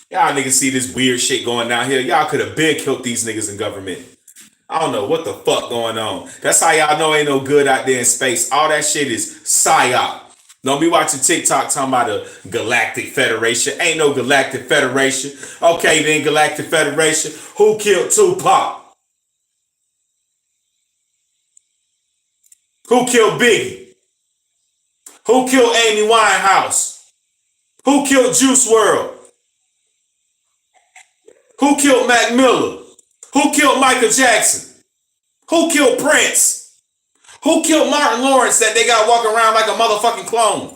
S1: Y'all niggas see this weird shit going down here. Y'all could have been killed these niggas in government. I don't know what the fuck going on. That's how y'all know ain't no good out there in space. All that shit is psyop. Don't be watching TikTok talking about a galactic federation. Ain't no galactic federation. Okay, then galactic federation. Who killed Tupac? Who killed Biggie? Who killed Amy Winehouse? Who killed Juice WRLD? Who killed Mac Miller? Who killed Michael Jackson? Who killed Prince? Who killed Martin Lawrence that they got walking around like a motherfucking clone?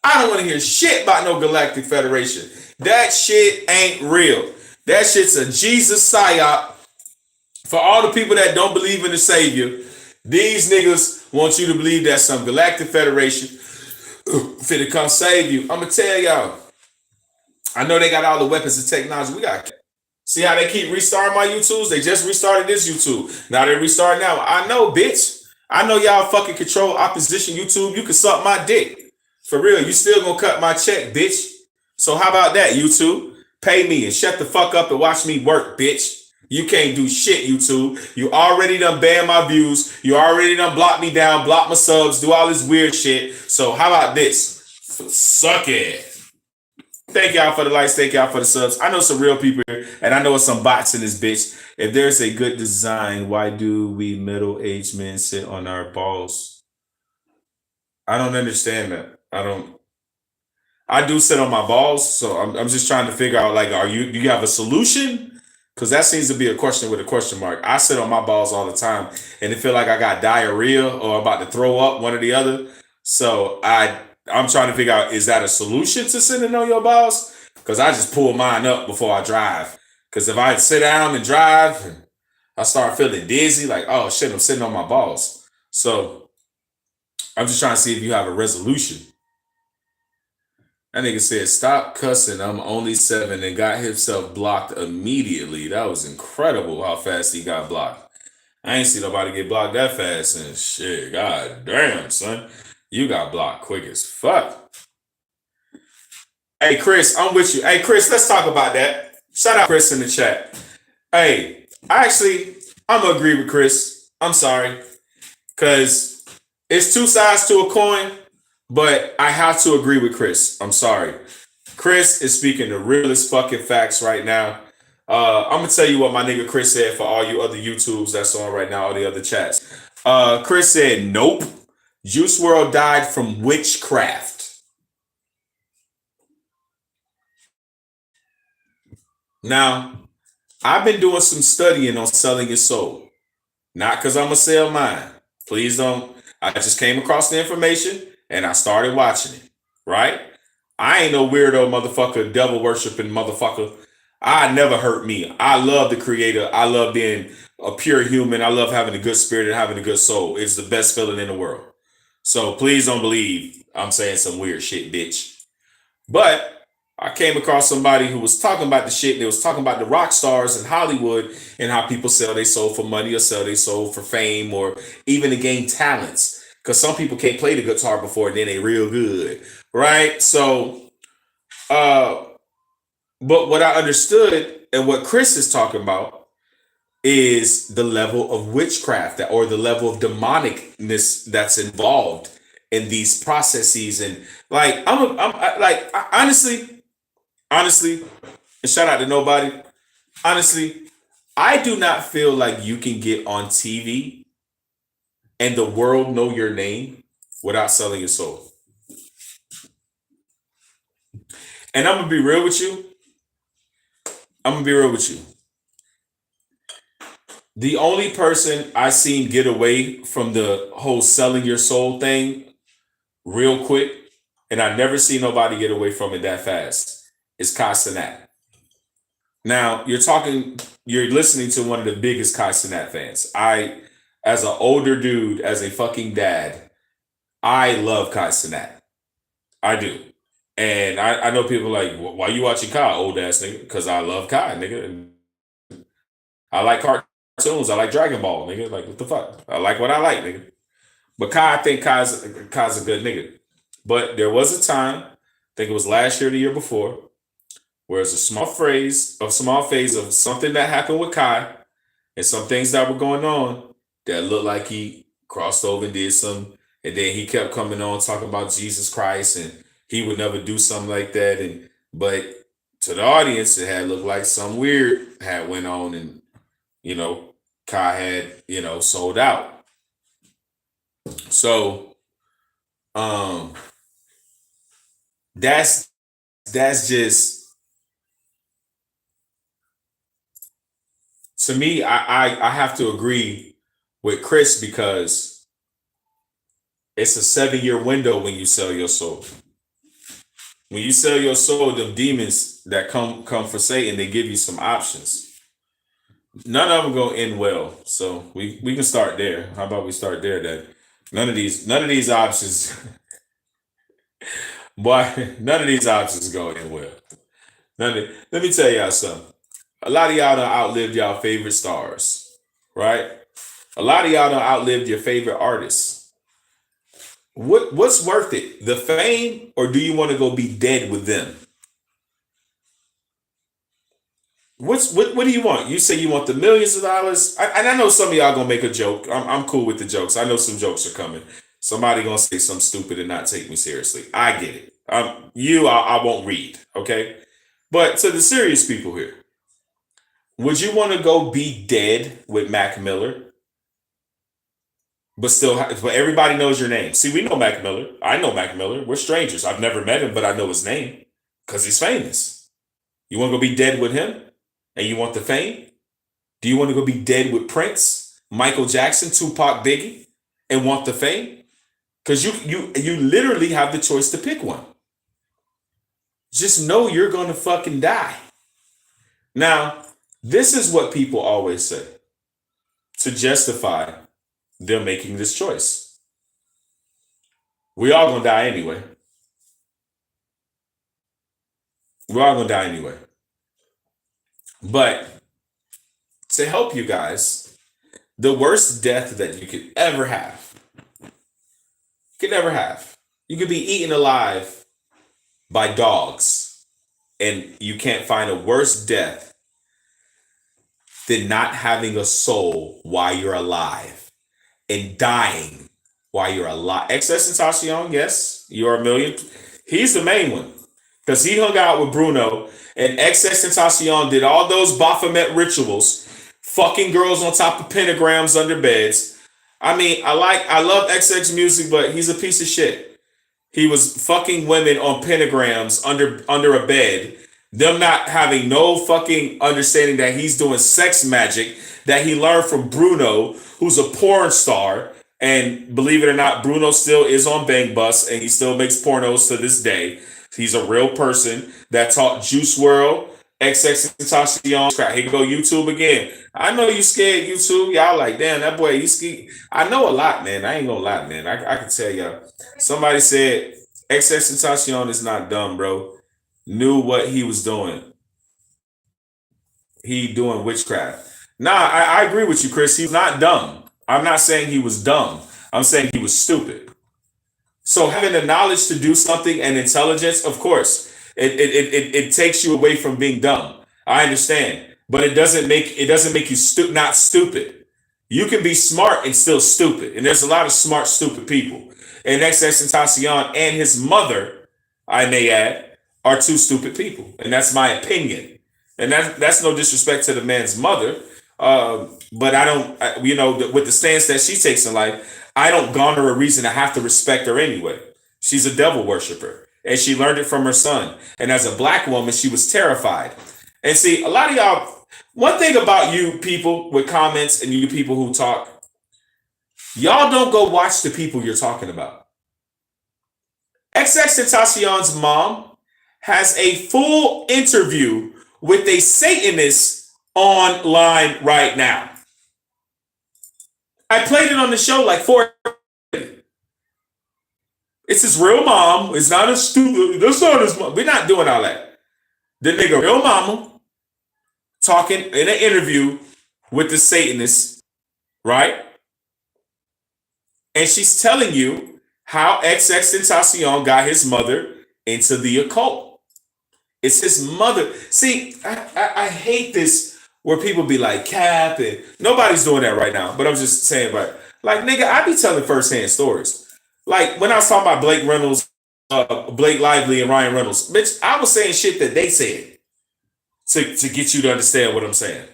S1: I don't want to hear shit about no Galactic Federation. That shit ain't real. That shit's a Jesus psyop. For all the people that don't believe in the Savior, these niggas want you to believe that some Galactic Federation finna come save you. I'm gonna tell y'all. I know they got all the weapons and technology. We got. See how they keep restarting my YouTubes? They just restarted this YouTube. Now they restarting now. I know, bitch. I know y'all fucking control opposition YouTube. You can suck my dick. For real. You still gonna cut my check, bitch. So how about that, YouTube? Pay me and shut the fuck up and watch me work, bitch. You can't do shit, YouTube. You already done banned my views. You already done blocked me down, blocked my subs, do all this weird shit. So how about this? Suck it. Thank y'all for the likes. Thank y'all for the subs. I know some real people here, and I know some bots in this bitch. If there's a good design, why do we middle-aged men sit on our balls? I don't understand that. I do sit on my balls, so I'm just trying to figure out, like, do you have a solution? Because that seems to be a question with a question mark. I sit on my balls all the time, and it feel like I got diarrhea or I'm about to throw up, one or the other. So I'm trying to figure out, is that a solution to sitting on your balls? Because I just pull mine up before I drive. Because if I sit down and drive, I start feeling dizzy, like, oh shit, I'm sitting on my balls. So I'm just trying to see if you have a resolution. That nigga said, stop cussing, I'm only 7, and got himself blocked immediately. That was incredible how fast he got blocked. I ain't see nobody get blocked that fast, and shit, god damn, son. You got blocked quick as fuck. Hey, Chris, I'm with you. Hey, Chris, let's talk about that. Shout out Chris in the chat. Hey, I'm going to agree with Chris. I'm sorry. Because It's two sides to a coin, but I have to agree with Chris. I'm sorry. Chris is speaking the realest fucking facts right now. I'm gonna tell you what my nigga Chris said for all you other YouTubes that's on right now, all the other chats. Chris said, nope. Juice World died from witchcraft. Now, I've been doing some studying on selling your soul. Not because I'm gonna sell mine. Please don't. I just came across the information and I started watching it. Right? I ain't no weirdo motherfucker, devil worshiping motherfucker. I never hurt me. I love the creator. I love being a pure human. I love having a good spirit and having a good soul. It's the best feeling in the world. So please don't believe I'm saying some weird shit, bitch. But I came across somebody who was talking about the shit. They was talking about the rock stars in Hollywood and how people sell their soul for money or sell their soul for fame or even to gain talents. Because some people can't play the guitar before then they real good, right? So, but what I understood and what Chris is talking about is the level of witchcraft or the level of demonicness that's involved in these processes. And like, honestly, and shout out to nobody. Honestly, I do not feel like you can get on TV and the world know your name without selling your soul. And I'm gonna be real with you. The only person I seen get away from the whole selling your soul thing real quick, and I never seen nobody get away from it that fast, is Kai Cenat. Now you're listening to one of the biggest Kai Cenat fans. As an older dude, as a fucking dad, I love Kai Cenat. I do. And I know people like, why you watching Kai, old ass nigga? Because I love Kai, nigga. I like cartoons. I like Dragon Ball, nigga. Like, what the fuck? I like what I like, nigga. But I think Kai's a good nigga. But there was a time, I think it was last year, the year before, where it's a small phase of something that happened with Kai and some things that were going on that looked like he crossed over and did some, and then he kept coming on talking about Jesus Christ and he would never do something like that. And but to the audience, it had looked like some weird had went on, and Kai had sold out. So that's just, to me, I have to agree with Chris because it's a 7-year window when you sell your soul. When you sell your soul, them demons that come for Satan, they give you some options. None of them go end well. So we can start there. How about we start there? That none of these options, boy, none of these options go end well. Let me tell y'all something. A lot of y'all done outlived y'all favorite stars, right? A lot of y'all done outlived your favorite artists. What's worth it? The fame, or do you want to go be dead with them? What do you want? You say you want the millions of dollars, and I know some of y'all gonna make a joke. I'm cool with the jokes. I know some jokes are coming. Somebody gonna say something stupid and not take me seriously. I get it. I won't read. Okay, but to the serious people here, would you want to go be dead with Mac Miller, but but everybody knows your name? See, we know Mac Miller. I know Mac Miller. We're strangers. I've never met him, but I know his name because he's famous. You want to go be dead with him? And you want the fame? Do you want to go be dead with Prince, Michael Jackson, Tupac, Biggie, and want the fame? Because you literally have the choice to pick one. Just know you're gonna fucking die. Now, this is what people always say to justify them making this choice. We all gonna die anyway. We're all gonna die anyway. But to help you guys, the worst death that you could ever have, you could be eaten alive by dogs, and you can't find a worse death than not having a soul while you're alive and dying Why you're a lot. XXXTentacion, yes, you're a million. He's the main one because he hung out with Bruno, and XXXTentacion did all those Baphomet rituals, fucking girls on top of pentagrams under beds. I mean, I love XX music, but he's a piece of shit. He was fucking women on pentagrams under a bed. Them not having no fucking understanding that he's doing sex magic that he learned from Bruno, who's a porn star. And believe it or not, Bruno still is on Bang Bus and he still makes pornos to this day. He's a real person that taught Juice World, XXXTentacion. Crap, here go YouTube again. I know you scared YouTube. Y'all like, damn, that boy, you scared. I know a lot, man. I ain't gonna lie, man. I can tell y'all. Somebody said XXXTentacion is not dumb, bro. Knew what he was doing. He doing witchcraft. Nah, I agree with you, Chris. He's not dumb. I'm not saying he was dumb. I'm saying he was stupid. So having the knowledge to do something and intelligence, of course, it takes you away from being dumb. I understand, but it doesn't make you not stupid. You can be smart and still stupid, and there's a lot of smart stupid people. And XXXTentacion and his mother, I may add, are two stupid people, and that's my opinion. And that's no disrespect to the man's mother, but I don't, with the stance that she takes in life, I don't garner a reason to have to respect her anyway. She's a devil worshiper, and she learned it from her son. And as a black woman, she was terrified. And see, a lot of y'all, one thing about you people with comments and you people who talk, y'all don't go watch the people you're talking about. XXXTentacion's mom has a full interview with a Satanist online right now. I played it on the show like 4. It's his real mom. It's not a stupid. That's not his mom. We're not doing all that. The nigga real mama talking in an interview with the Satanist, right? And she's telling you how XXXTentacion got his mother into the occult. It's his mother. See, I hate this where people be like cap and nobody's doing that right now. But I'm just saying, but like nigga, I be telling firsthand stories. Like when I was talking about Blake Reynolds, Blake Lively, and Ryan Reynolds, bitch, I was saying shit that they said to get you to understand what I'm saying.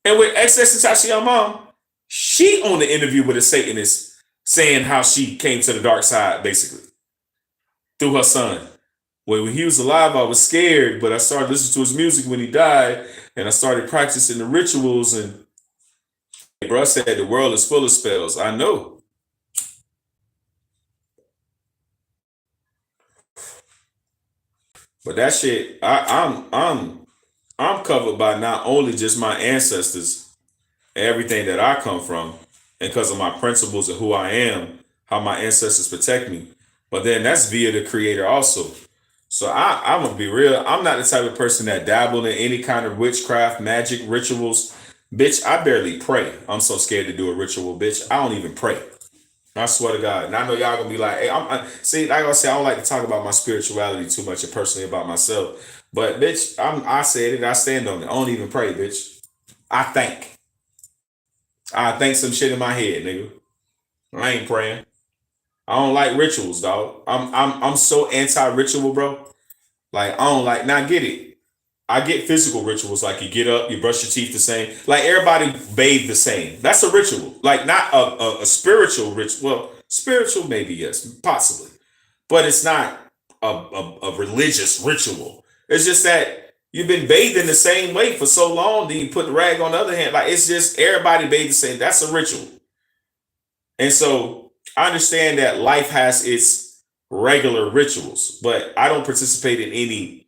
S1: And with XXXTentacion mom, she on the interview with a Satanist saying how she came to the dark side basically through her son. When he was alive, I was scared, but I started listening to his music when he died, and I started practicing the rituals. And bro said the world is full of spells. I know. But that shit, I'm covered by not only just my ancestors, everything that I come from, and because of my principles of who I am, how my ancestors protect me. But then that's via the creator also. So I'm gonna be real. I'm not the type of person that dabbled in any kind of witchcraft, magic, rituals. Bitch, I barely pray. I'm so scared to do a ritual, bitch. I don't even pray. I swear to God. And I know y'all gonna be like, hey, see, like I say, I don't like to talk about my spirituality too much and personally about myself. But bitch, I said it, I stand on it. I don't even pray, bitch. I think. I think some shit in my head, nigga. I ain't praying. I don't like rituals, dog. I'm so anti-ritual, bro. Like I don't like. Now get it. I get physical rituals, like you get up, you brush your teeth the same. Like everybody bathe the same. That's a ritual. Like not a spiritual ritual. Well, spiritual maybe yes, possibly, but it's not a religious ritual. It's just that you've been bathing the same way for so long. Then you put the rag on the other hand. Like it's just everybody bathe the same. That's a ritual. And so I understand that life has its regular rituals, but I don't participate in any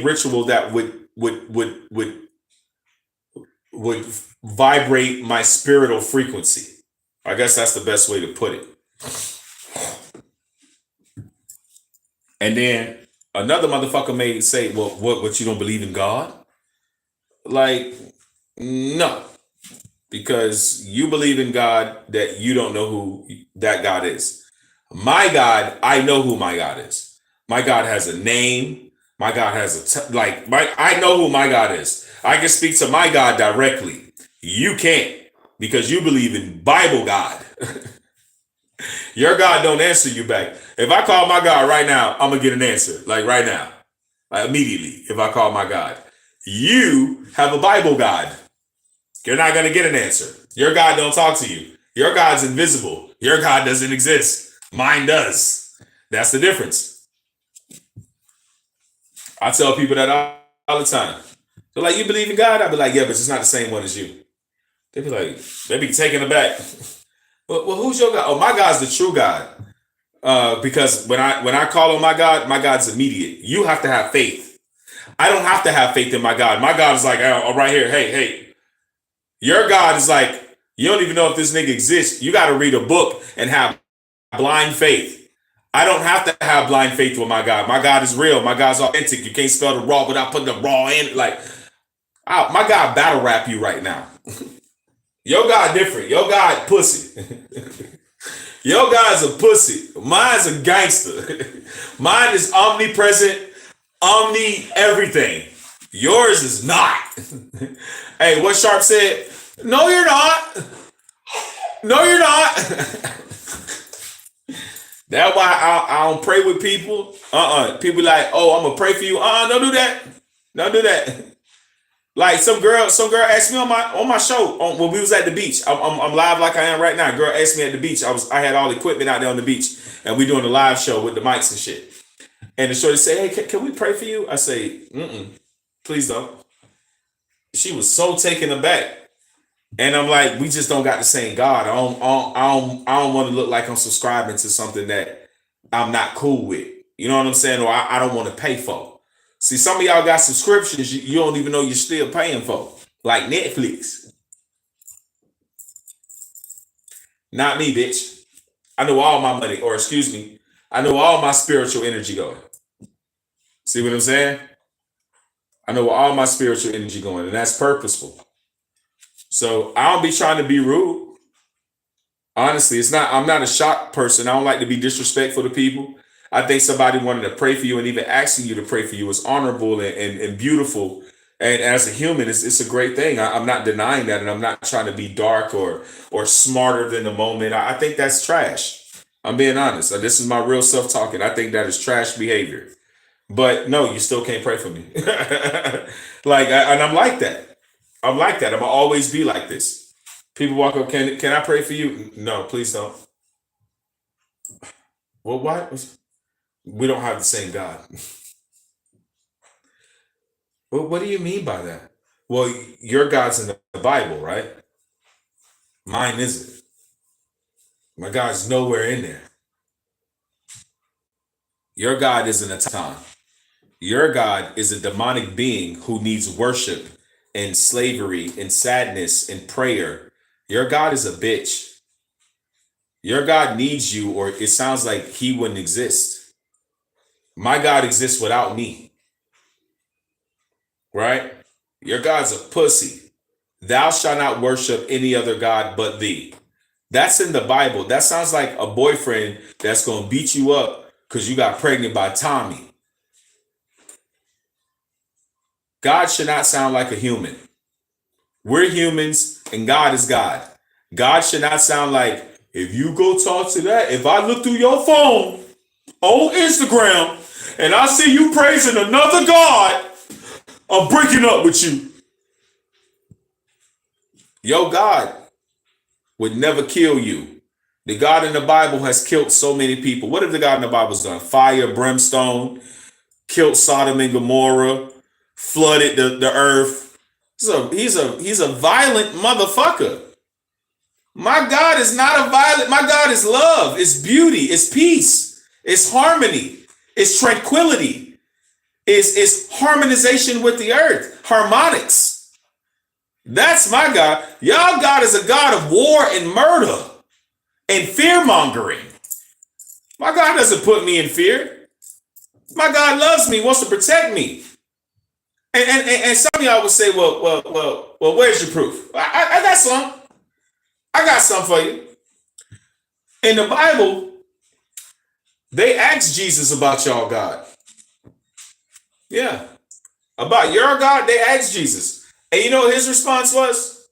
S1: ritual that would vibrate my spiritual frequency. I guess that's the best way to put it. And then another motherfucker may say, "Well, what you don't believe in God?" Like, no, because you believe in God that you don't know who that God is. My God, I know who my God is. My God has a name. My God has I know who my God is. I can speak to my God directly. You can't because you believe in Bible God. Your God don't answer you back. If I call my God right now, I'm gonna get an answer. Like right now. Like immediately, if I call my God. You have a Bible God. You're not gonna get an answer. Your God don't talk to you. Your God's invisible. Your God doesn't exist. Mine does. That's the difference. I tell people that all the time. They're like, you believe in God? I be like, yeah, but it's not the same one as you. They be like, they be taken aback. Well, who's your God? Oh, my God's the true God. Because when I call on my God's immediate. You have to have faith. I don't have to have faith in my God. My God is like, oh, right here. Hey. Your God is like, you don't even know if this nigga exists. You got to read a book and have blind faith. I don't have to have blind faith with my God. My God is real. My God's authentic. You can't spell the raw without putting the raw in. Like, my God battle rap you right now. Your God different. Your God pussy. Your God's a pussy. Mine's a gangster. Mine is omnipresent, omni everything. Yours is not. Hey, what Sharp said? No, you're not. No, you're not. That's why I don't pray with people. People like, oh, I'm gonna pray for you. Don't do that. Don't do that. Like some girl asked me on my show when we was at the beach. I'm live like I am right now. Girl asked me at the beach. I had all the equipment out there on the beach, and we doing a live show with the mics and shit. And the shorty say, hey, can we pray for you? I say, please don't. She was so taken aback. And I'm like, we just don't got the same God. I don't want to look like I'm subscribing to something that I'm not cool with. You know what I'm saying? Or I don't want to pay for. See, some of y'all got subscriptions you don't even know you're still paying for. Like Netflix. Not me, bitch. I know all my money, or excuse me, I know all my spiritual energy going. See what I'm saying? I know where all my spiritual energy going, and that's purposeful. So I don't be trying to be rude. Honestly, I'm not a shocked person. I don't like to be disrespectful to people. I think somebody wanting to pray for you and even asking you to pray for you is honorable and beautiful. And as a human, it's a great thing. I'm not denying that, and I'm not trying to be dark or smarter than the moment. I think that's trash. I'm being honest. This is my real self talking. I think that is trash behavior. But no, you still can't pray for me. And I'm like that. I'm like that. I'm gonna always be like this. People walk up, can I pray for you? No, please don't. Well, why? We don't have the same God. Well, what do you mean by that? Well, your God's in the Bible, right? Mine isn't. My God's nowhere in there. Your God isn't a time. Your God is a demonic being who needs worship and slavery and sadness and prayer. Your God is a bitch. Your God needs you, or it sounds like he wouldn't exist. My God exists without me. Right? Your God's a pussy. Thou shalt not worship any other God but thee. That's in the Bible. That sounds like a boyfriend that's going to beat you up because you got pregnant by Tommy. God should not sound like a human. We're humans and God is God. God should not sound like, if you go talk to that, if I look through your phone on Instagram and I see you praising another God, I'm breaking up with you. Your God would never kill you. The God in the Bible has killed so many people. What have the God in the Bible's done? Fire, brimstone, killed Sodom and Gomorrah, flooded the earth. He's a violent motherfucker. My God is not a violent. My God is love. It's beauty. It's peace. It's harmony. It's tranquility. It's harmonization with the earth. Harmonics. That's my God. Y'all God is a God of war and murder and fear mongering. My God doesn't put me in fear. My God loves me, wants to protect me. And some of y'all would say, well, where's your proof? I got some. I got some for you. In the Bible, they asked Jesus about y'all God. Yeah. About your God, they asked Jesus. And you know what his response was?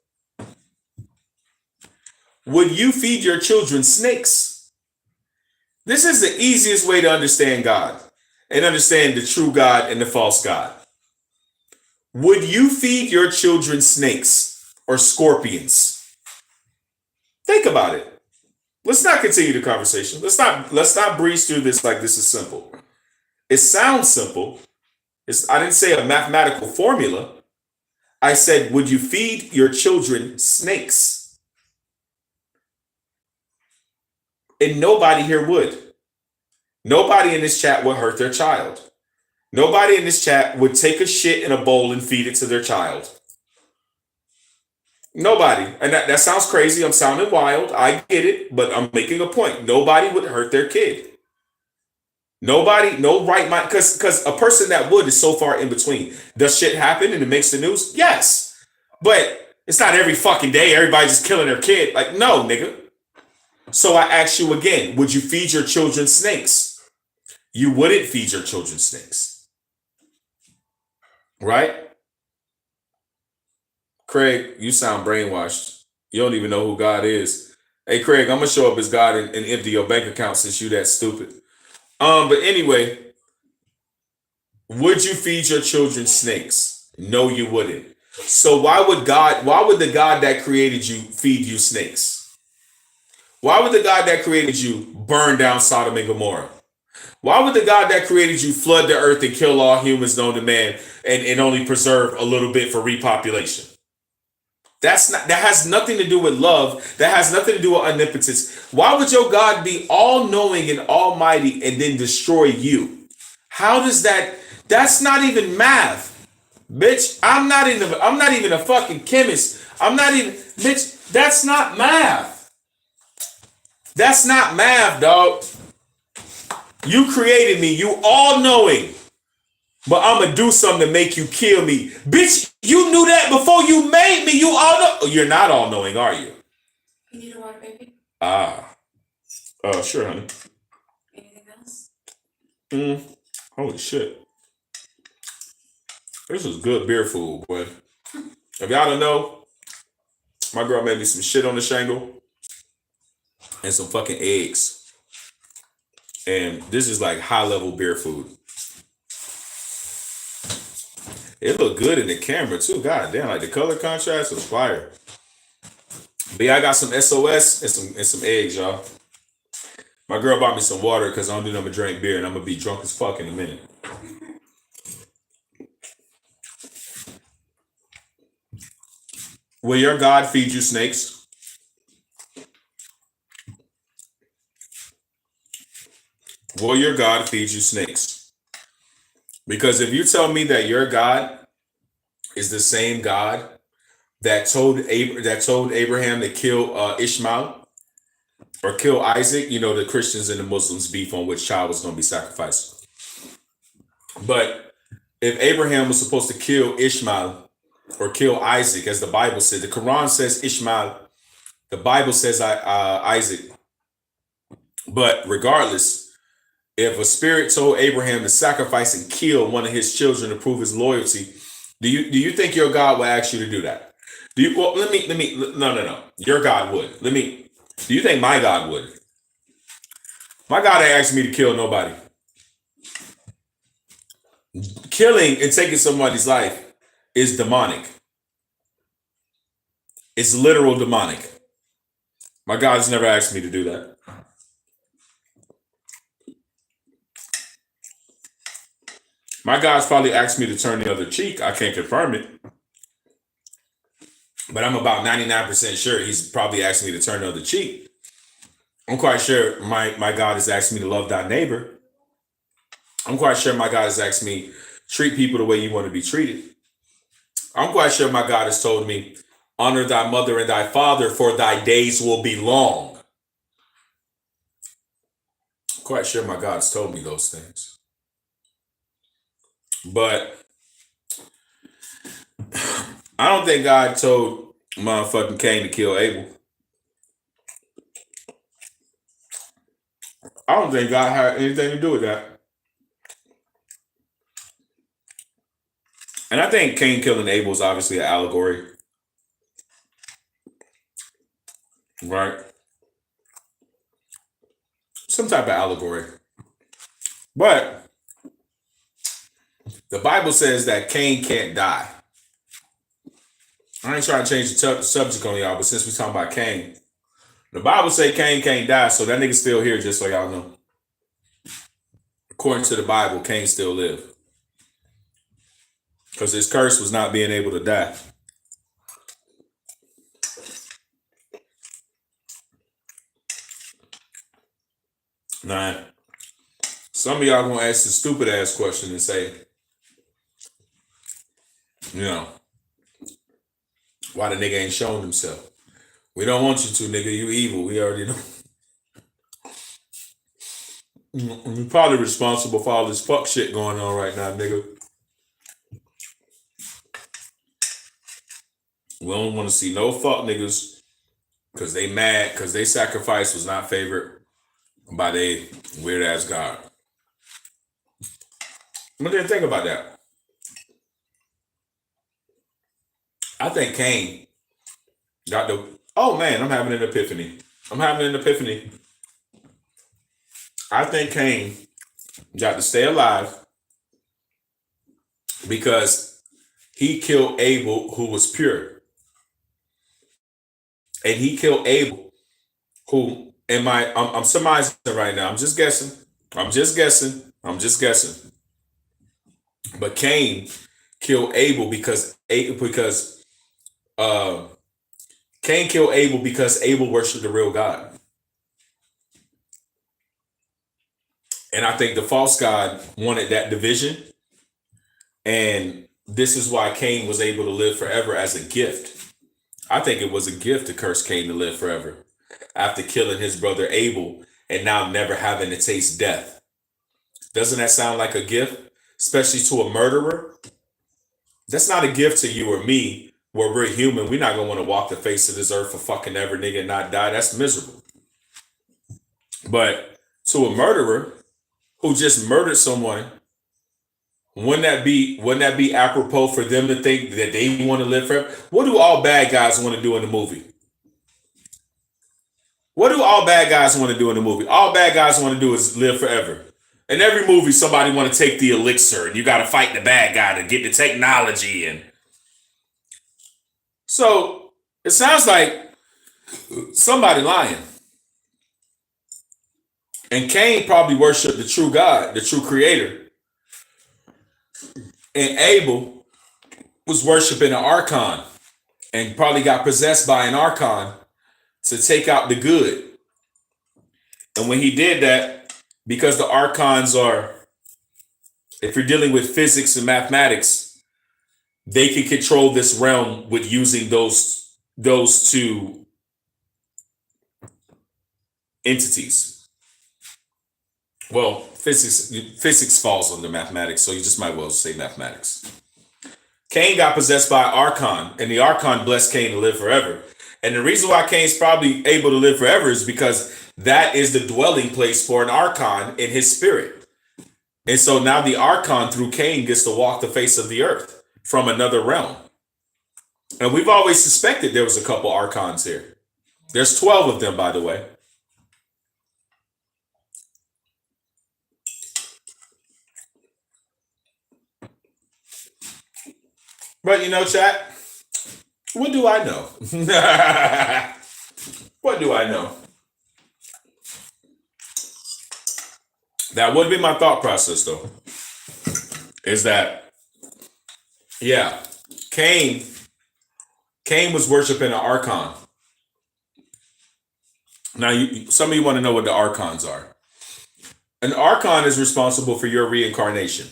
S1: Would you feed your children snakes? This is the easiest way to understand God and understand the true God and the false God. Would you feed your children snakes or scorpions? Think about it. Let's not continue the conversation. Let's not breeze through this like this is simple. It sounds simple. I didn't say a mathematical formula. I said, would you feed your children snakes? And nobody here would. Nobody in this chat would hurt their child. Nobody in this chat would take a shit in a bowl and feed it to their child. Nobody. And that sounds crazy. I'm sounding wild. I get it, but I'm making a point. Nobody would hurt their kid. Nobody, no right mind, because a person that would is so far in between. Does shit happen and it makes the news? Yes. But it's not every fucking day everybody just killing their kid. Like, no, nigga. So I ask you again, would you feed your children snakes? You wouldn't feed your children snakes. Right? Craig, you sound brainwashed. You don't even know who God is. Hey, Craig, I'm going to show up as God and empty your bank account since you that stupid. But anyway, would you feed your children snakes? No, you wouldn't. So why would the God that created you feed you snakes? Why would the God that created you burn down Sodom and Gomorrah? Why would the God that created you flood the earth and kill all humans known to man and only preserve a little bit for repopulation? That has nothing to do with love. That has nothing to do with omnipotence. Why would your God be all-knowing and almighty and then destroy you? How does that's not even math. Bitch, I'm not even a fucking chemist. Bitch, that's not math. That's not math, dog. You created me, you all-knowing. But I'm gonna do something to make you kill me. Bitch, you knew that before you made me. You all know. You're not all knowing, are you?
S2: You need a water, baby?
S1: Sure, honey.
S2: Anything else?
S1: Holy shit. This is good beer food, boy. If y'all don't know, my girl made me some shit on the shingle and some fucking eggs. And this is like high level beer food. It looked good in the camera too. God damn, like the color contrast was fire. But yeah, I got some SOS and some eggs, y'all. My girl bought me some water because I don't do nothing but drink beer and I'm gonna be drunk as fuck in a minute. Will your God feed you snakes? Will your God feed you snakes? Because if you tell me that your God is the same God that told Abraham to kill Ishmael or kill Isaac, you know, the Christians and the Muslims beef on which child was going to be sacrificed. But if Abraham was supposed to kill Ishmael or kill Isaac, as the Bible says, the Quran says Ishmael, the Bible says Isaac. But regardless, if a spirit told Abraham to sacrifice and kill one of his children to prove his loyalty, do you think your God would ask you to do that? No. Your God would. Do you think my God would? My God ain't asked me to kill nobody. Killing and taking somebody's life is demonic. It's literal demonic. My God has never asked me to do that. My God's probably asked me to turn the other cheek. I can't confirm it. But I'm about 99% sure he's probably asked me to turn the other cheek. I'm quite sure my God has asked me to love thy neighbor. I'm quite sure my God has asked me treat people the way you want to be treated. I'm quite sure my God has told me honor thy mother and thy father for thy days will be long. I'm quite sure my God has told me those things. But I don't think God told motherfucking Cain to kill Abel. I don't think God had anything to do with that. And I think Cain killing Abel is obviously an allegory. Right? It's some type of allegory. But the Bible says that Cain can't die. I ain't trying to change the subject on y'all, but since we're talking about Cain, the Bible say Cain can't die, so that nigga's still here, just so y'all know. According to the Bible, Cain still lived. Because his curse was not being able to die. Now, some of y'all gonna ask the stupid ass question and say, you know, why the nigga ain't shown himself? We don't want you to, nigga. You evil. We already know. You're probably responsible for all this fuck shit going on right now, nigga. We don't want to see no fuck niggas because they mad because they sacrifice was not favored by they weird ass God. What do you think about that? I think Cain got the. Oh man, I'm having an epiphany. I think Cain got to stay alive because he killed Abel, who was pure. And he killed Abel, who I'm surmising right now. I'm just guessing. But Cain killed Abel because Cain killed Abel because Abel worshipped the real God. And I think the false God wanted that division. And this is why Cain was able to live forever as a gift. I think it was a gift to curse Cain to live forever after killing his brother Abel and now never having to taste death. Doesn't that sound like a gift? Especially to a murderer? That's not a gift to you or me where we're human. We're not going to want to walk the face of this earth for fucking ever, nigga, and not die. That's miserable. But to a murderer who just murdered someone, wouldn't that be apropos for them to think that they want to live forever? What do all bad guys want to do in the movie? All bad guys want to do is live forever. In every movie, somebody want to take the elixir, and you got to fight the bad guy to get the technology. And so it sounds like somebody lying. And Cain probably worshiped the true God, the true creator. And Abel was worshiping an archon and probably got possessed by an archon to take out the good. And when he did that, because the archons are, if you're dealing with physics and mathematics, they can control this realm with using those two entities. Well, physics falls under mathematics, so you just might well say mathematics. Cain got possessed by Archon, and the Archon blessed Cain to live forever. And the reason why Cain's probably able to live forever is because that is the dwelling place for an Archon in his spirit. And so now the Archon through Cain gets to walk the face of the earth from another realm. And we've always suspected there was a couple Archons here. There's 12 of them, by the way. But you know, chat, what do I know? What do I know? That would be my thought process, though. Is that, yeah, Cain was worshiping an archon. Now, some of you want to know what the archons are. An archon is responsible for your reincarnation.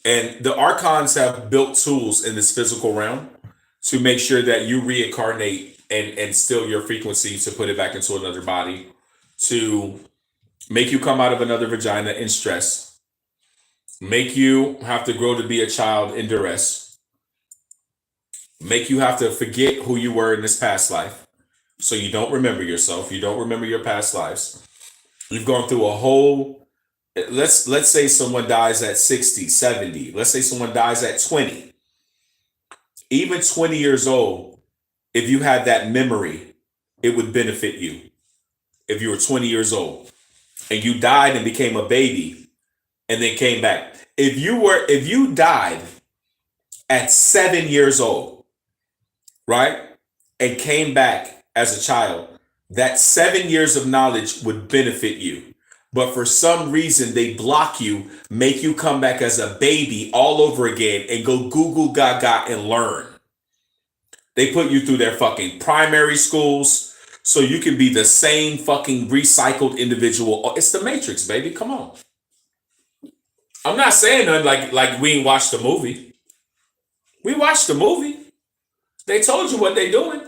S1: And the archons have built tools in this physical realm to make sure that you reincarnate and still your frequency to put it back into another body, to make you come out of another vagina in stress, make you have to grow to be a child in duress, make you have to forget who you were in this past life. So you don't remember yourself. You don't remember your past lives. You've gone through a whole, let's say someone dies at 60, 70. Let's say someone dies at 20. Even 20 years old, if you had that memory, it would benefit you. if you were 20 years old and you died and became a baby and then came back. If you died at 7 years old, right? And came back as a child, that 7 years of knowledge would benefit you. But for some reason, they block you, make you come back as a baby all over again and go Google Gaga and learn. They put you through their fucking primary schools so you can be the same fucking recycled individual. It's the Matrix, baby. Come on. I'm not saying nothing like we ain't watched the movie. We watched the movie. They told you what they doing.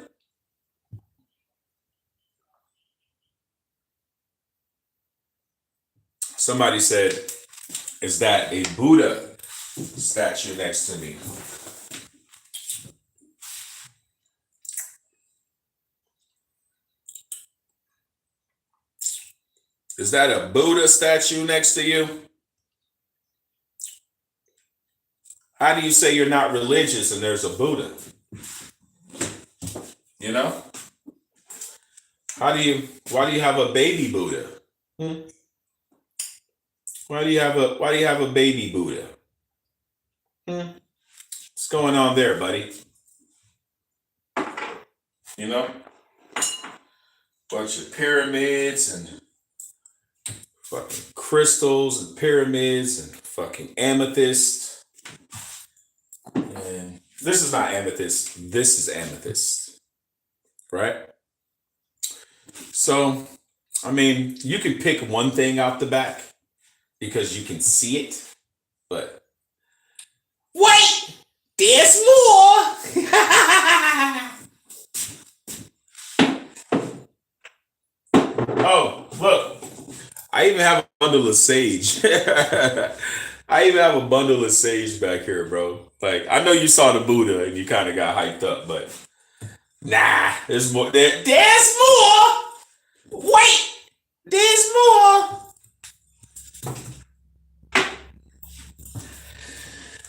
S1: Somebody said, is that a Buddha statue next to me? Is that a Buddha statue next to you? How do you say you're not religious and there's a Buddha? You know? Why do you have a baby Buddha? Why do you have a baby Buddha? What's going on there, buddy? You know? Bunch of pyramids and fucking crystals and pyramids and fucking amethyst. And this is not amethyst. This is amethyst. Right? So, I mean, you can pick one thing out the back because you can see it, but wait, there's more. Oh, look, I even have a bundle of sage. I even have a bundle of sage back here, bro. Like, I know you saw the Buddha and you kind of got hyped up, but nah, there's more. There's more. Wait, there's more.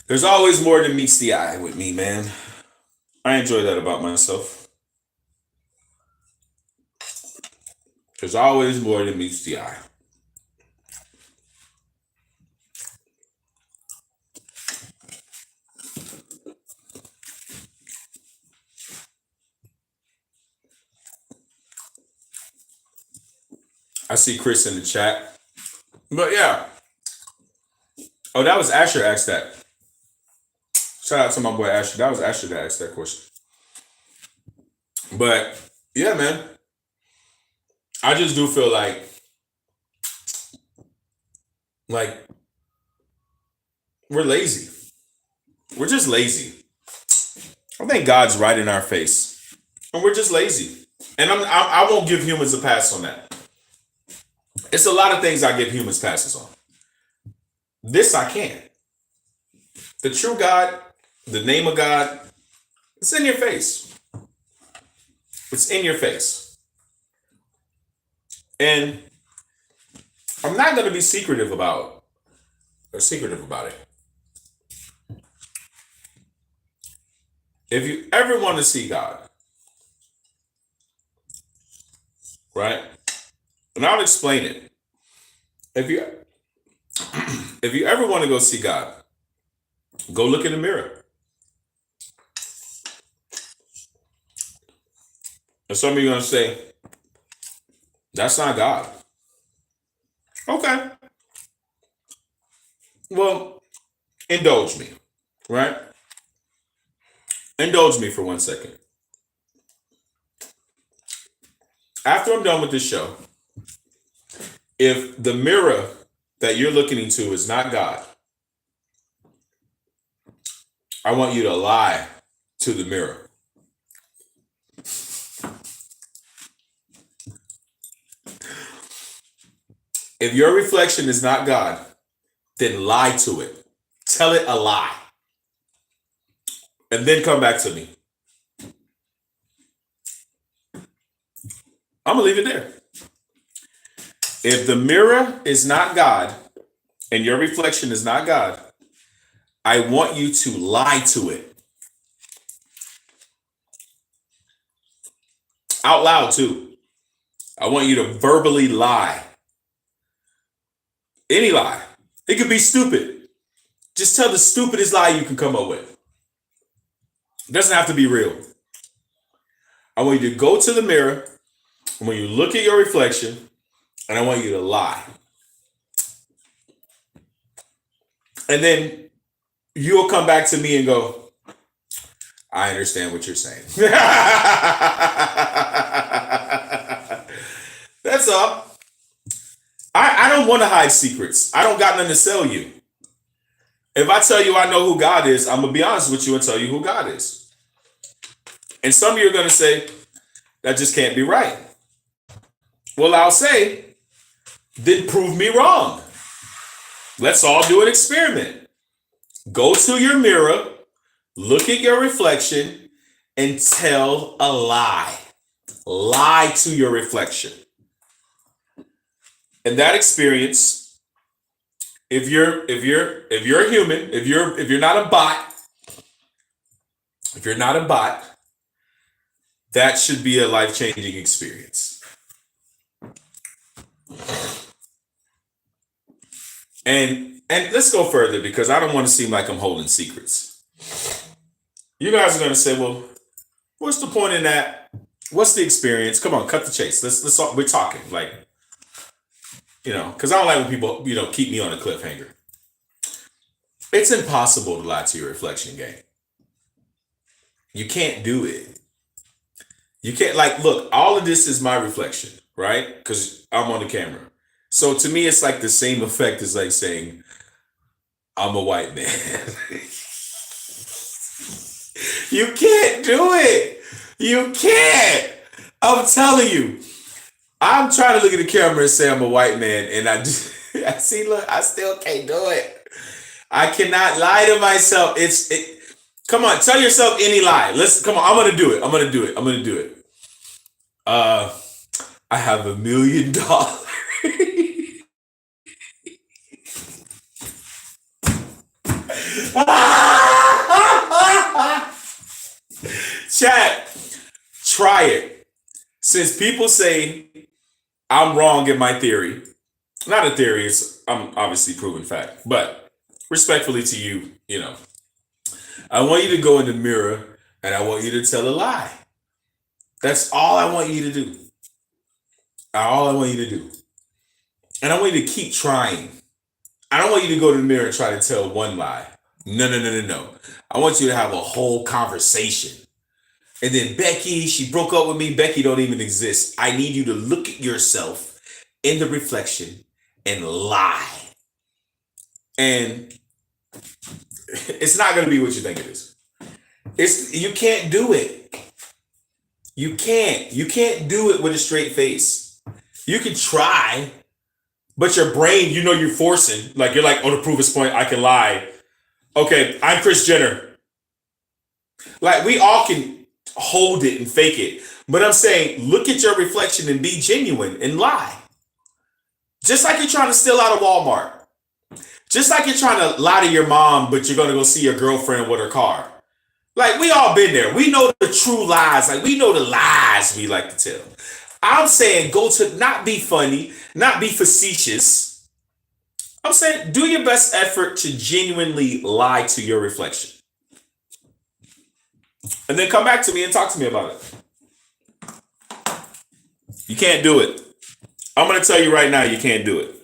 S1: There's always more than meets the eye with me, man. I enjoy that about myself. There's always more than meets the eye. I see Chris in the chat. But yeah. Oh, that was Asher asked that. Shout out to my boy Asher. That was Asher that asked that question. But yeah, man. I just do feel like we're lazy. We're just lazy. I think God's right in our face. And we're just lazy. And I won't give humans a pass on that. It's a lot of things I give humans passes on. This I can't. The true God, the name of God, it's in your face. It's in your face. And I'm not going to be secretive about it. If you ever want to see God, right? And I'll explain it. If you ever want to go see God, go look in the mirror. And some of you are going to say, that's not God. Okay. Well, indulge me, right? Indulge me for 1 second. After I'm done with this show, if the mirror that you're looking into is not God, I want you to lie to the mirror. If your reflection is not God, then lie to it. Tell it a lie. And then come back to me. I'm going to leave it there. If the mirror is not God and your reflection is not God, I want you to lie to it. Out loud, too. I want you to verbally lie. Any lie. It could be stupid. Just tell the stupidest lie you can come up with. It doesn't have to be real. I want you to go to the mirror, and when you look at your reflection, and I want you to lie. And then you'll come back to me and go, I understand what you're saying. That's all. I don't want to hide secrets. I don't got nothing to sell you. If I tell you I know who God is, I'm going to be honest with you and tell you who God is. And some of you are going to say, that just can't be right. Well, I'll say, then prove me wrong. Let's all do an experiment. Go to your mirror, look at your reflection, and tell a lie. Lie to your reflection. And that experience, if you're a human, if you're not a bot, that should be a life-changing experience. And let's go further, because I don't want to seem like I'm holding secrets. You guys are going to say, well, what's the point in that? What's the experience? Come on, cut the chase. Let's talk. We're talking, like, because I don't like when people, keep me on a cliffhanger. It's impossible to lie to your reflection game. You can't do it. You can't, look, all of this is my reflection, right? Because I'm on the camera. So to me, it's like the same effect as like saying, I'm a white man. You can't do it. You can't. I'm telling you. I'm trying to look at the camera and say I'm a white man, and I see, look, I still can't do it. I cannot lie to myself. Come on, tell yourself any lie. Come on, I'm gonna do it. I have $1 million. Chat, try it. Since people say I'm wrong in my theory, not a theory, I'm obviously proven fact, but respectfully to you, I want you to go in the mirror and I want you to tell a lie. That's all I want you to do. All I want you to do. And I want you to keep trying. I don't want you to go to the mirror and try to tell one lie. No. I want you to have a whole conversation. And then Becky, she broke up with me. Becky don't even exist. I need you to look at yourself in the reflection and lie. And it's not going to be what you think it is. You can't do it. You can't do it with a straight face. You can try, but your brain, you're forcing. You're like, oh, to prove his point, I can lie. Okay, I'm Kris Jenner. We all can hold it and fake it. But I'm saying, look at your reflection and be genuine and lie. Just like you're trying to steal out of Walmart. Just like you're trying to lie to your mom, but you're going to go see your girlfriend with her car. We all been there. We know the true lies. We know the lies we like to tell. I'm saying go to not be funny, not be facetious. I'm saying do your best effort to genuinely lie to your reflection. And then come back to me and talk to me about it. You can't do it. I'm going to tell you right now, you can't do it.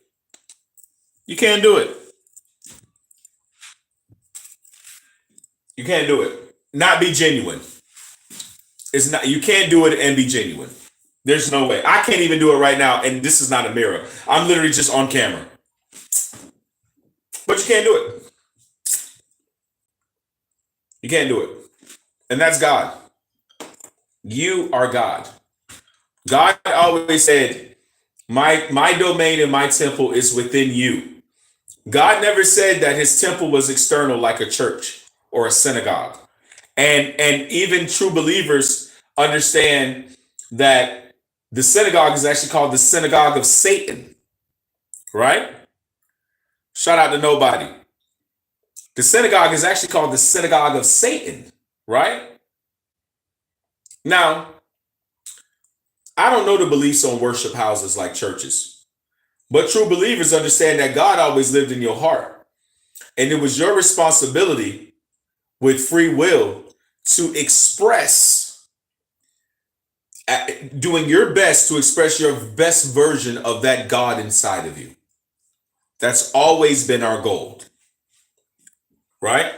S1: You can't do it. You can't do it. Not be genuine. It's not. You can't do it and be genuine. There's no way. I can't even do it right now, and this is not a mirror. I'm literally just on camera. But you can't do it. You can't do it. And that's God. You are God. God always said, my domain and my temple is within you. God never said that his temple was external like a church or a synagogue. And even true believers understand that the synagogue is actually called the synagogue of Satan, right? Shout out to nobody. The synagogue is actually called the synagogue of Satan, right? Now, I don't know the beliefs on worship houses like churches, but true believers understand that God always lived in your heart. And it was your responsibility with free will to express, doing your best to express your best version of that God inside of you. That's always been our goal, right?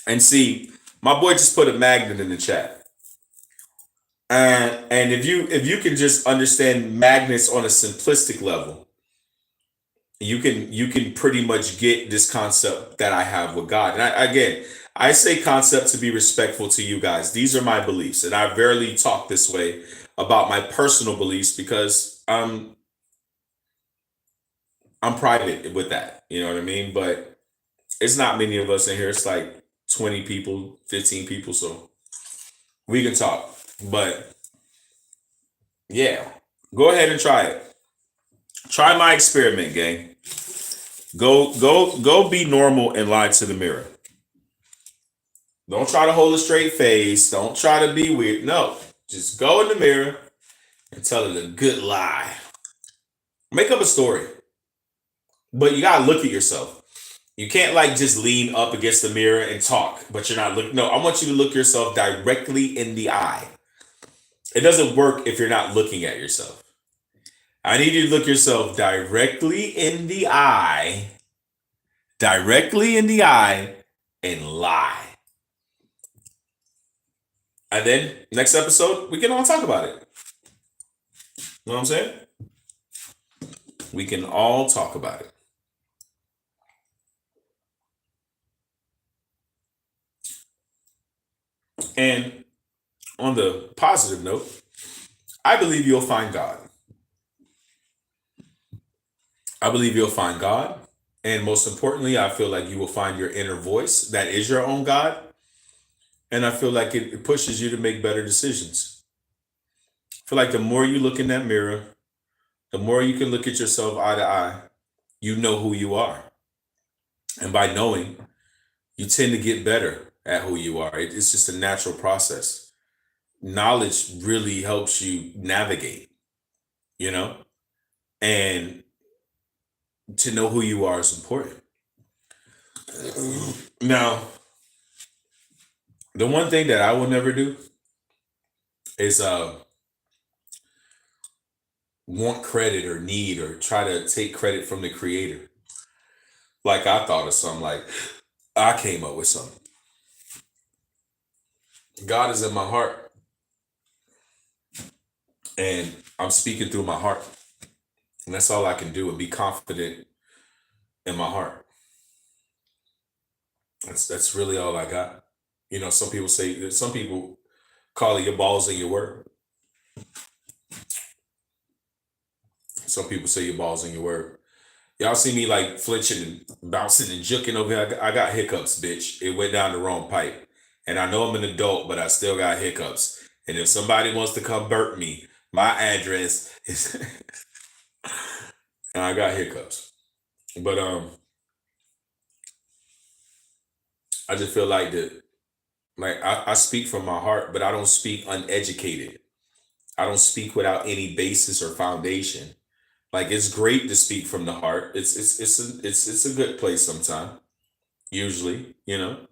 S1: And see, my boy just put a magnet in the chat. And if you can just understand magnets on a simplistic level, you can pretty much get this concept that I have with God. And again, I say concept to be respectful to you guys. These are my beliefs, and I rarely talk this way about my personal beliefs because I'm private with that. You know what I mean? But it's not many of us in here. It's like 20 people, 15 people, so we can talk. But yeah, go ahead and try it. Try my experiment, gang. Go be normal and lie to the mirror. Don't try to hold a straight face. Don't try to be weird. No, just go in the mirror and tell it a good lie. Make up a story. But you gotta look at yourself. You can't like just lean up against the mirror and talk, but you're not looking. No, I want you to look yourself directly in the eye. It doesn't work if you're not looking at yourself. I need you to look yourself directly in the eye, and lie. And then next episode, we can all talk about it. You know what I'm saying? We can all talk about it. And on the positive note, I believe you'll find God. I believe you'll find God. And most importantly, I feel like you will find your inner voice that is your own God. And I feel like it pushes you to make better decisions. I feel like the more you look in that mirror, the more you can look at yourself eye to eye, you know who you are. And by knowing, you tend to get better at who you are. It's just a natural process. Knowledge really helps you navigate, you know? And to know who you are is important. Now, the one thing that I will never do is want credit or need or try to take credit from the creator. Like I thought of something, like I came up with something. God is in my heart. And I'm speaking through my heart. And that's all I can do, and be confident in my heart. That's really all I got. You know, some people call it your balls and your word. Some people say your balls and your word. Y'all see me like flinching and bouncing and juking over here. I got hiccups, bitch. It went down the wrong pipe. And I know I'm an adult, but I still got hiccups. And if somebody wants to come burp me, my address is and I got hiccups. But I just feel like I speak from my heart, but I don't speak uneducated. I don't speak without any basis or foundation. Like it's great to speak from the heart. It's a good place sometimes, usually, you know.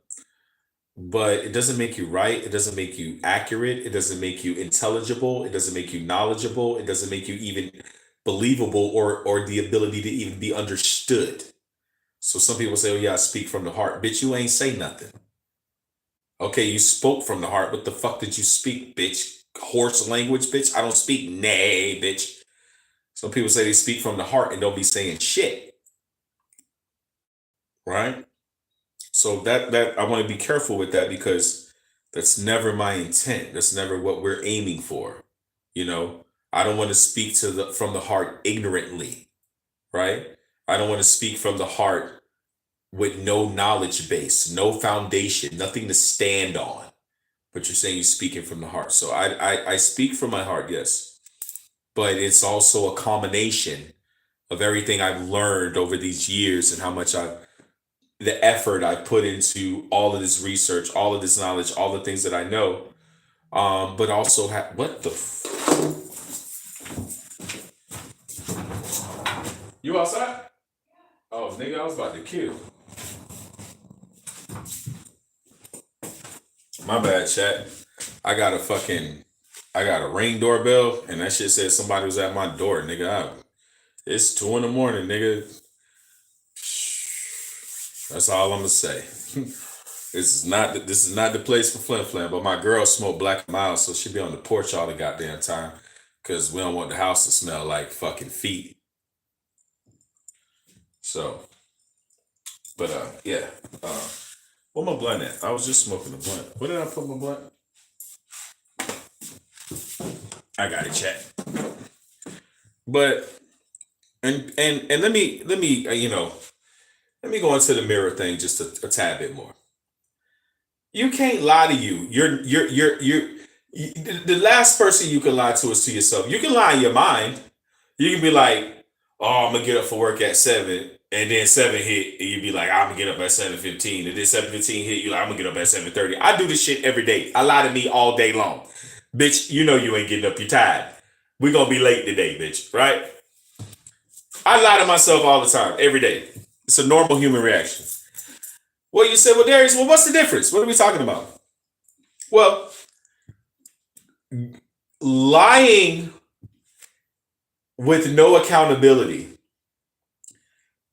S1: But it doesn't make you right. It doesn't make you accurate. It doesn't make you intelligible. It doesn't make you knowledgeable. It doesn't make you even believable or the ability to even be understood. So some people say, "Oh yeah, I speak from the heart." Bitch, you ain't say nothing. Okay, you spoke from the heart. What the fuck did you speak, bitch? Horse language, bitch. I don't speak nay, bitch. Some people say they speak from the heart and don't be saying shit. Right? So that I want to be careful with that because that's never my intent. That's never what we're aiming for. You know, I don't want to speak from the heart ignorantly, right? I don't want to speak from the heart with no knowledge base, no foundation, nothing to stand on. But you're saying you're speaking from the heart. So I speak from my heart, yes. But it's also a combination of everything I've learned over these years and how much the effort I put into all of this research, all of this knowledge, all the things that I know. But also what the You outside? Oh, nigga, I was about to kill. My bad, chat. I got a ring doorbell, and that shit said somebody was at my door, nigga. It's 2 a.m, nigga. That's all I'm gonna say. This is not the place for flim flam. But my girl smoked Black Miles, so she be on the porch all the goddamn time, cause we don't want the house to smell like fucking feet. So, but yeah. Where my blunt at? I was just smoking the blunt. Where did I put my blunt? I got it, chat. But and let me let me go into the mirror thing just a tad bit more. You can't lie to you. The last person you can lie to is to yourself. You can lie in your mind. You can be like, oh, I'm gonna get up for work at 7, and then 7 hit, and you be like, I'm gonna get up at 7:15, and then 7:15 hit, you like, I'm gonna get up at 7:30. I do this shit every day. I lie to me all day long. Bitch, you know you ain't getting up, you tired. We gonna be late today, bitch, right? I lie to myself all the time, every day. It's a normal human reaction. Well, you said, well, Darius, well, what's the difference? What are we talking about? Well, lying with no accountability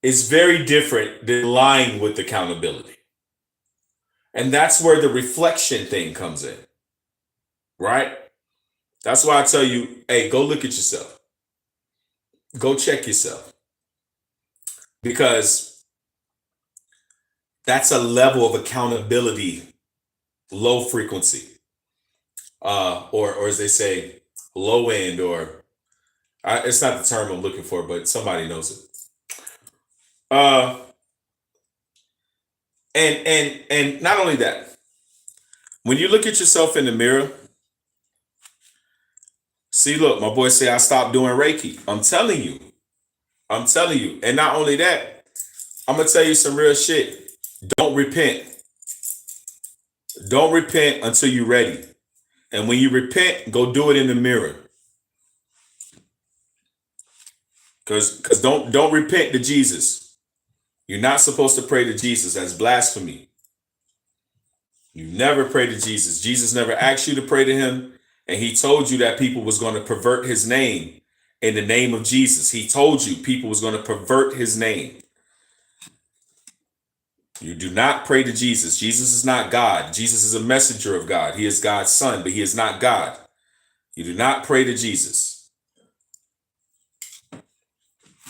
S1: is very different than lying with accountability. And that's where the reflection thing comes in, right? That's why I tell you, hey, go look at yourself. Go check yourself. Because that's a level of accountability, low frequency, or as they say, low end, or it's not the term I'm looking for, but somebody knows it. And not only that, when you look at yourself in the mirror, see, look, my boy say I stopped doing Reiki. I'm telling you. And not only that, I'm gonna tell you some real shit. Don't repent. Don't repent until you're ready. And when you repent, go do it in the mirror. Cause don't repent to Jesus. You're not supposed to pray to Jesus. That's blasphemy. You never pray to Jesus. Jesus never asked you to pray to him. And he told you that people was going to pervert his name in the name of Jesus. He told you people was going to pervert his name. You do not pray to Jesus. Jesus is not God. Jesus is a messenger of God. He is God's son, but he is not God. You do not pray to Jesus.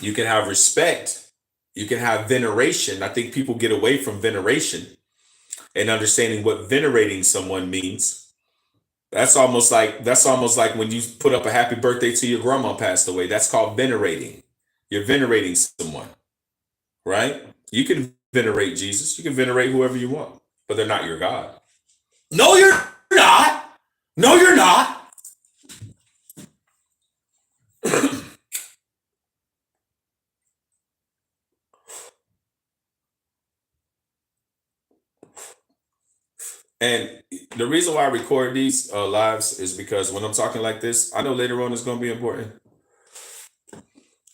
S1: You can have respect. You can have veneration. I think people get away from veneration and understanding what venerating someone means. That's almost like when you put up a happy birthday to your grandma passed away. That's called venerating. You're venerating someone, right? You can venerate Jesus. You can venerate whoever you want, but they're not your God. No, you're not. No, you're not. And the reason why I record these lives is because when I'm talking like this, I know later on it's going to be important.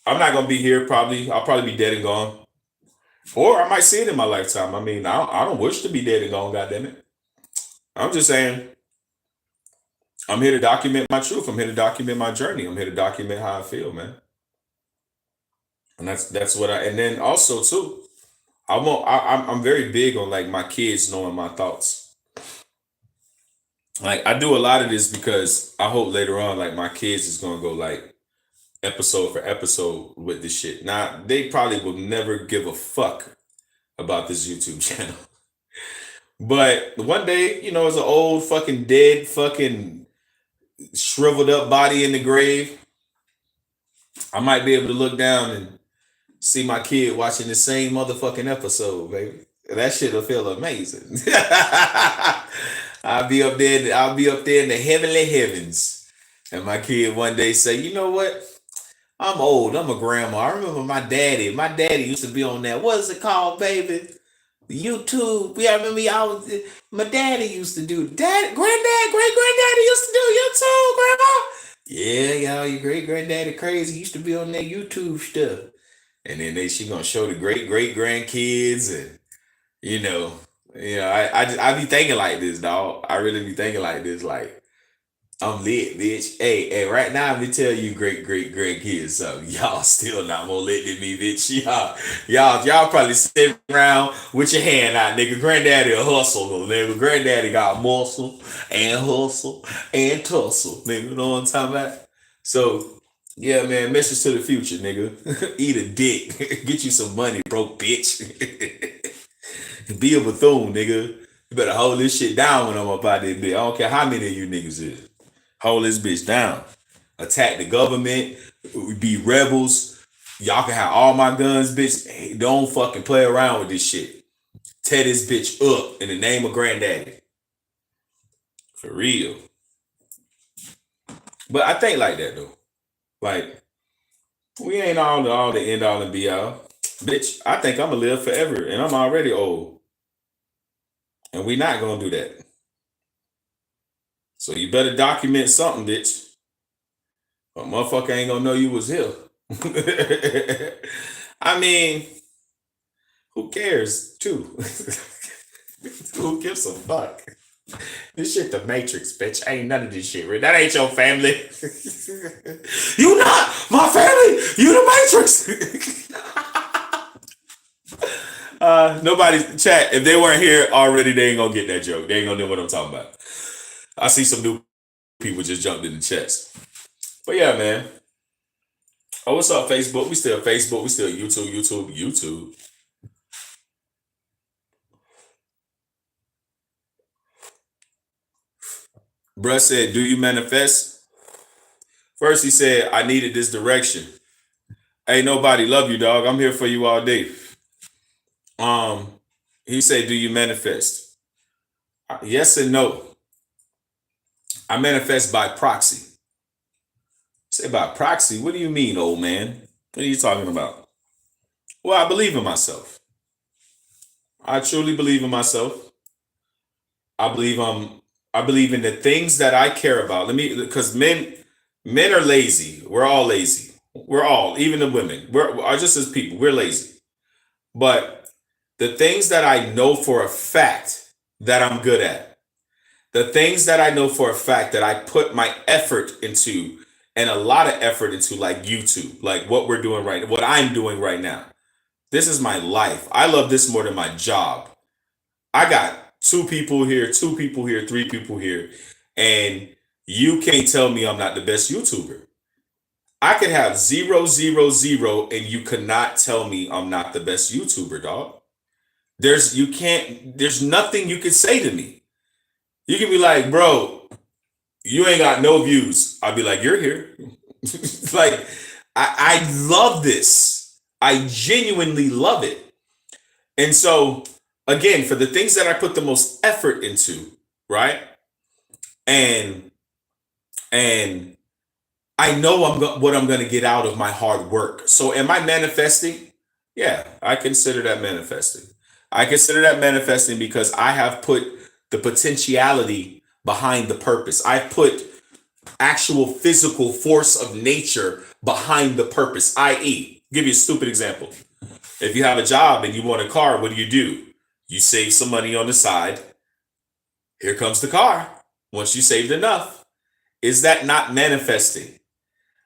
S1: I'm not going to be here probably. I'll probably be dead and gone. Or I might see it in my lifetime. I mean, I don't wish to be dead and gone, goddammit. I'm just saying, I'm here to document my truth. I'm here to document my journey. I'm here to document how I feel, man. And that's what and then also too, I'm very big on like my kids knowing my thoughts. Like I do a lot of this because I hope later on, like my kids is gonna go like episode for episode with this shit. Now they probably will never give a fuck about this YouTube channel. But one day, as an old fucking dead fucking shriveled up body in the grave, I might be able to look down and see my kid watching the same motherfucking episode, baby. That shit'll feel amazing. I'll be up there in the heavenly heavens. And my kid one day say, you know what? I'm old. I'm a grandma. I remember my daddy. My daddy used to be on that. What is it called, baby? YouTube. Yeah, I remember my daddy used to do. Great granddaddy used to do YouTube, grandma. Yeah, y'all, your great granddaddy crazy. He used to be on that YouTube stuff. And then she gonna show the great grandkids, and you know, I be thinking like this, dog. I really be thinking like this, like I'm lit, bitch. Hey, right now, let me tell you, great grandkids, something. Y'all still not more lit than me, bitch. Y'all probably sitting around with your hand out, nigga. Granddaddy a hustle, nigga. Granddaddy got muscle and hustle and tussle, nigga. You know what I'm talking about? So, yeah, man. Message to the future, nigga. Eat a dick. Get you some money, broke bitch. Be a Bethune, nigga. You better hold this shit down when I'm up out there, bitch. I don't care how many of you niggas is. Hold this bitch down. Attack the government. Be rebels. Y'all can have all my guns, bitch. Hey, don't fucking play around with this shit. Tear this bitch up in the name of granddaddy. For real. But I think like that though. Like, we ain't all the end all and be all. Bitch, I think I'ma live forever and I'm already old. And we not gonna do that. So you better document something, bitch. A motherfucker ain't gonna know you was here. I mean, who cares, too? Who gives a fuck? This shit the Matrix, bitch. Ain't none of this shit, right? That ain't your family. You not my family. You the Matrix. Nobody chat. If they weren't here already, they ain't gonna get that joke. They ain't gonna know what I'm talking about. I see some new people just jumped in the chest. But yeah, man. Oh, what's up, Facebook? We still Facebook. We still YouTube. Bruh said, do you manifest? First he said, I needed this direction. Ain't nobody love you, dog. I'm here for you all day. He said, do you manifest? Yes and no. I manifest by proxy. Say by proxy? What do you mean, old man? What are you talking about? Well, I believe in myself. I truly believe in myself. I believe in the things that I care about. Because men are lazy. We're all lazy. We're all, even the women. We're just as people. We're lazy. But the things that I know for a fact that I'm good at, the things that I know for a fact that I put my effort into, and a lot of effort into, like YouTube, like what we're doing right, what I'm doing right now. This is my life. I love this more than my job. I got two people here, three people here, and you can't tell me I'm not the best YouTuber. I could have 0, 0, 0, and you could not tell me I'm not the best YouTuber, dog. There's nothing you can say to me. You can be like, bro, you ain't got no views. I'll be like, you're here. Like, I love this. I genuinely love it. And so, again, for the things that I put the most effort into, right? And I know what I'm going to get out of my hard work. So am I manifesting? Yeah, I consider that manifesting. I consider that manifesting because I have put the potentiality behind the purpose. I put actual physical force of nature behind the purpose, i.e., give you a stupid example. If you have a job and you want a car, what do? You save some money on the side. Here comes the car. Once you saved enough, is that not manifesting?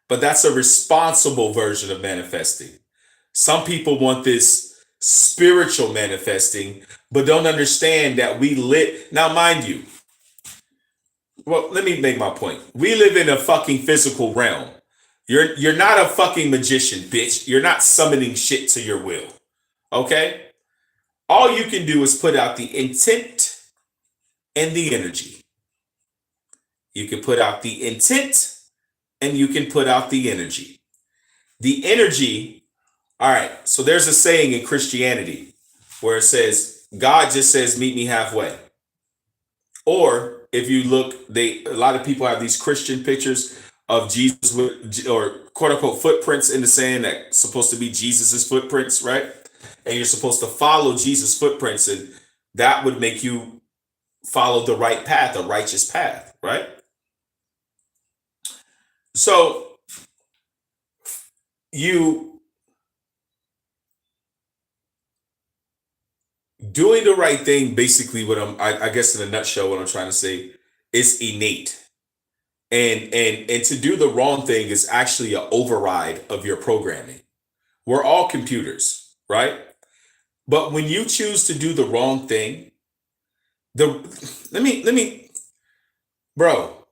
S1: But that's a responsible version of manifesting. Some people want this spiritual manifesting, but don't understand that we live. Now, mind you, well, let me make my point. We live in a fucking physical realm. You're not a fucking magician, bitch. You're not summoning shit to your will. Okay? All you can do is put out the intent and the energy. You can put out the intent and you can put out the energy. The energy, all right, so there's a saying in Christianity where it says, God just says, meet me halfway. Or if you look, a lot of people have these Christian pictures of Jesus with, or quote unquote footprints in the sand that's supposed to be Jesus's footprints, right? And you're supposed to follow Jesus' footprints, and that would make you follow the right path, a righteous path, right? So you doing the right thing, basically what I guess in a nutshell, what I'm trying to say is innate. And to do the wrong thing is actually an override of your programming. We're all computers, right? But when you choose to do the wrong thing, the let me bro,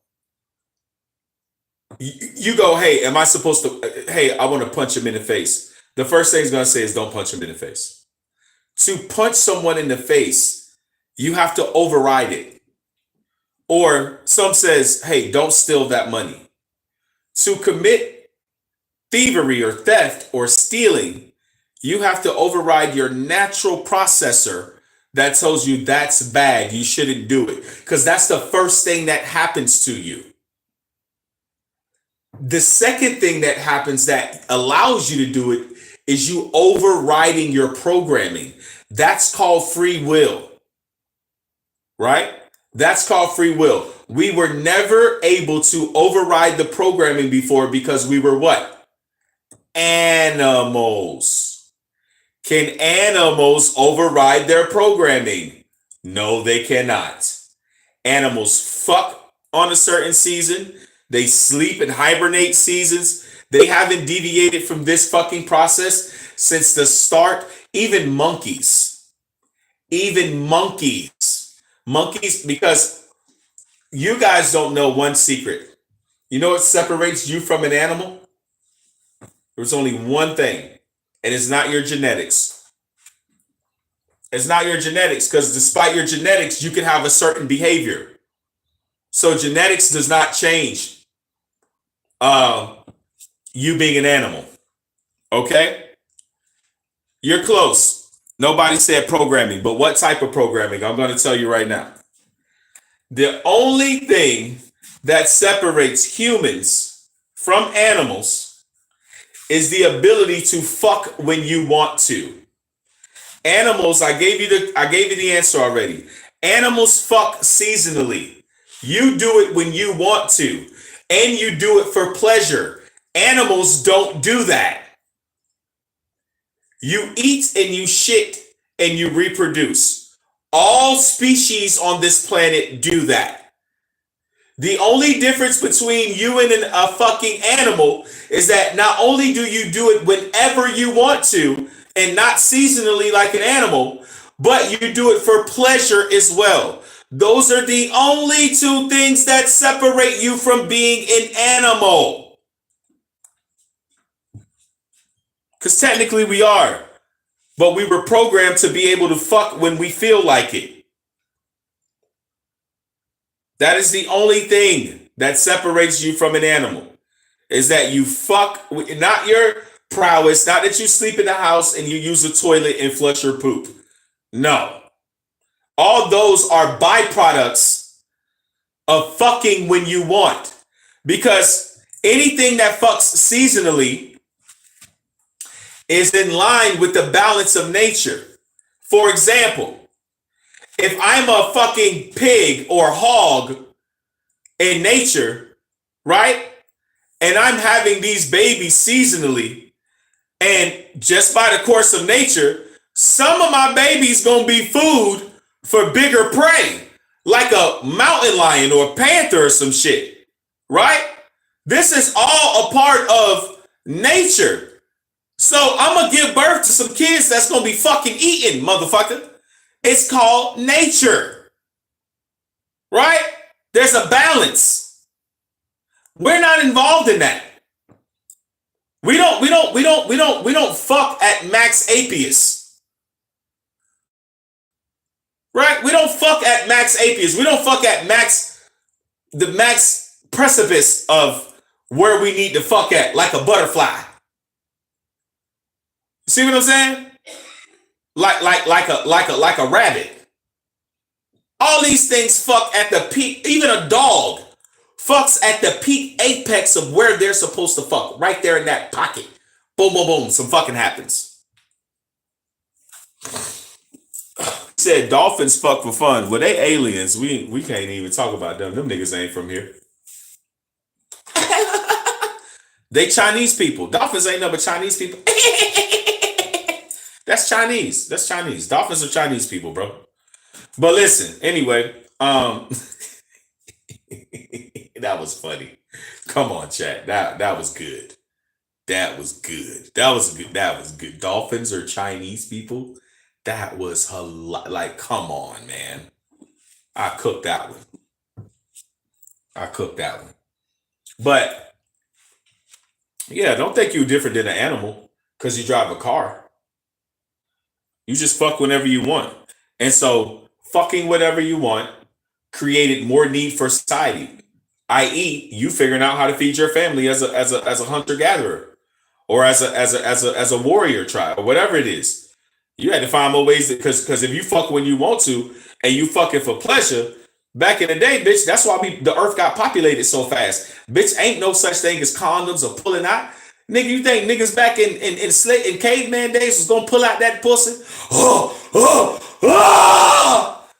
S1: you go, hey, am I supposed to, hey, I want to punch him in the face. The first thing he's gonna say is don't punch him in the face. To punch someone in the face, you have to override it. Or some says, hey, don't steal that money. To commit thievery or theft or stealing, you have to override your natural processor that tells you that's bad, you shouldn't do it. Because that's the first thing that happens to you. The second thing that happens that allows you to do it is you overriding your programming. That's called free will, right? That's called free will. We were never able to override the programming before because we were what? Animals. Can animals override their programming? No, they cannot. Animals fuck on a certain season. They sleep and hibernate seasons. They haven't deviated from this fucking process since the start. Even monkeys, because you guys don't know one secret. You know what separates you from an animal? There's only one thing, and it's not your genetics. It's not your genetics, because despite your genetics, you can have a certain behavior. So genetics does not change you being an animal. Okay? You're close. Nobody said programming, but what type of programming? I'm going to tell you right now. The only thing that separates humans from animals is the ability to fuck when you want to. Animals, I gave you the answer already. Animals fuck seasonally. You do it when you want to, and you do it for pleasure. Animals don't do that. You eat and you shit and you reproduce. All species on this planet do that. The only difference between you and a fucking animal is that not only do you do it whenever you want to and not seasonally like an animal, but you do it for pleasure as well. Those are the only two things that separate you from being an animal. Because technically we are. But we were programmed to be able to fuck when we feel like it. That is the only thing that separates you from an animal. Is that you fuck, not your prowess, not that you sleep in the house and you use a toilet and flush your poop. No. All those are byproducts of fucking when you want. Because anything that fucks seasonally is in line with the balance of nature. For example, if I'm a fucking pig or hog in nature, right? And I'm having these babies seasonally, and just by the course of nature, some of my babies gonna be food for bigger prey, like a mountain lion or a panther or some shit, right? This is all a part of nature. So I'm gonna give birth to some kids that's gonna be fucking eating, motherfucker. It's called nature. Right? There's a balance. We're not involved in that. We don't fuck at max apius. Right? We don't fuck at max apius. We don't fuck at the max precipice of where we need to fuck at, like a butterfly. See what I'm saying? Like a rabbit. All these things fuck at the peak. Even a dog fucks at the peak apex of where they're supposed to fuck. Right there in that pocket. Boom, boom, boom. Some fucking happens. He said dolphins fuck for fun. Well, they aliens. We can't even talk about them. Them niggas ain't from here. They Chinese people. Dolphins ain't nothing but Chinese people. That's Chinese. That's Chinese. Dolphins are Chinese people, bro. But listen, anyway, that was funny. Come on, chat. That was good. That was good. That was good. That was good. Dolphins are Chinese people. That was like, come on, man. I cooked that one. But yeah, don't think you're different than an animal because you drive a car. You just fuck whenever you want. And so fucking whatever you want created more need for society, i.e., you figuring out how to feed your family as a hunter gatherer or as a warrior tribe or whatever it is. You had to find more ways because if you fuck when you want to and you fucking for pleasure, back in the day, bitch, that's why the earth got populated so fast. Bitch, ain't no such thing as condoms or pulling out. Nigga, you think niggas back in caveman days was gonna pull out that pussy?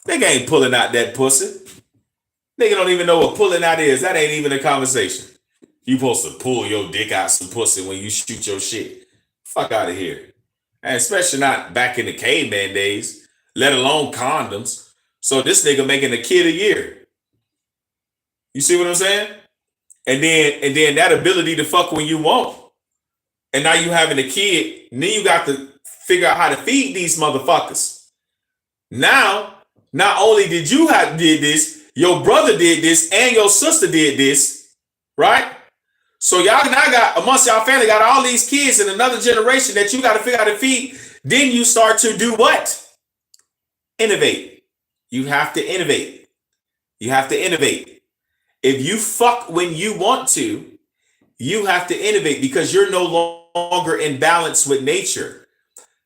S1: Nigga ain't pulling out that pussy. Nigga don't even know what pulling out is. That ain't even a conversation. You supposed to pull your dick out some pussy when you shoot your shit. Fuck out of here. And especially not back in the caveman days, let alone condoms. So this nigga making a kid a year. You see what I'm saying? And then that ability to fuck when you want. And now you having a kid, and then you got to figure out how to feed these motherfuckers. Now, not only did this, your brother did this, and your sister did this, right? So y'all now got, amongst y'all family, got all these kids in another generation that you got to figure out how to feed. Then you start to do what? Innovate. You have to innovate. If you fuck when you want to, you have to innovate because you're no longer in balance with nature.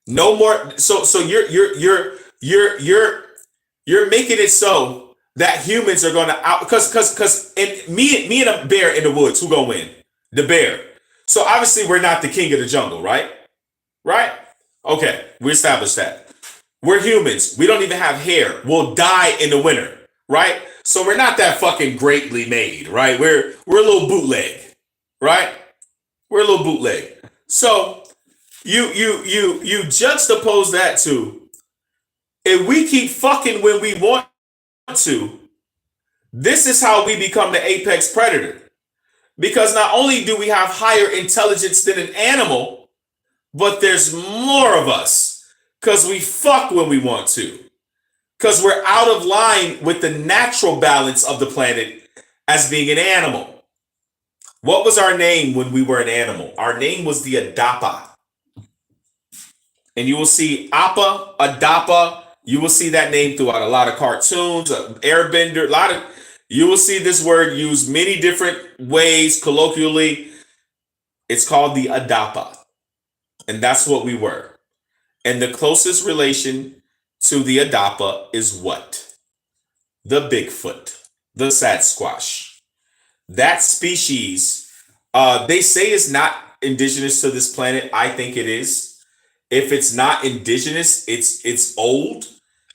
S1: No more. So you're making it so that humans are going to out because me and a bear in the woods, who gonna win? The bear. So obviously we're not the king of the jungle, right? Right? Okay, we established that. We're humans. We don't even have hair. We'll die in the winter, right? So we're not that fucking greatly made, right? We're a little bootleg, right? We're a little bootleg. So you juxtapose that to, if we keep fucking when we want to, this is how we become the apex predator. Because not only do we have higher intelligence than an animal, but there's more of us because we fuck when we want to. Because we're out of line with the natural balance of the planet as being an animal. What was our name when we were an animal? Our name was the Adapa. And you will see Appa, Adapa. You will see that name throughout a lot of cartoons, Airbender, you will see this word used many different ways colloquially. It's called the Adapa. And that's what we were. And the closest relation to the Adapa is what? The Bigfoot, the Sasquatch. That species, they say is not indigenous to this planet. I think it is. If it's not indigenous, it's old.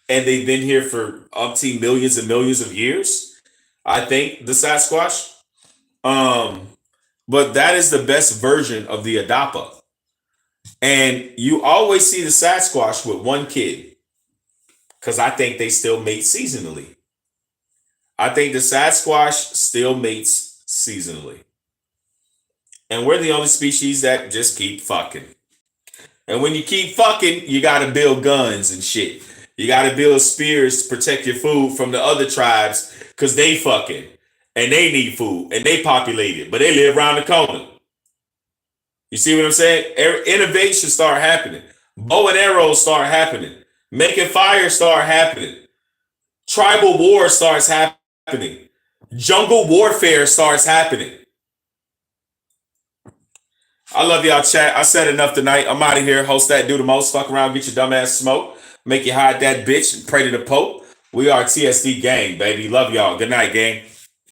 S1: And they've been here for umpteen millions and millions of years. I think the Sasquatch. But that is the best version of the Adapa. And you always see the Sasquatch with one kid. Because I think they still mate seasonally. I think the Sasquatch still mates seasonally. And we're the only species that just keep fucking. And when you keep fucking, you got to build guns and shit. You got to build spears to protect your food from the other tribes because they fucking and they need food and they populated, but they live around the corner. You see what I'm saying? Innovation start happening. Bow and arrows start happening. Making fire start happening. Tribal war starts happening. Jungle warfare starts happening. I love y'all, chat. I said enough tonight. I'm out of here. Host that, do the most. Fuck around, get your dumb ass smoke. Make you hide that bitch and pray to the Pope. We are TSD gang, baby. Love y'all. Good night, gang.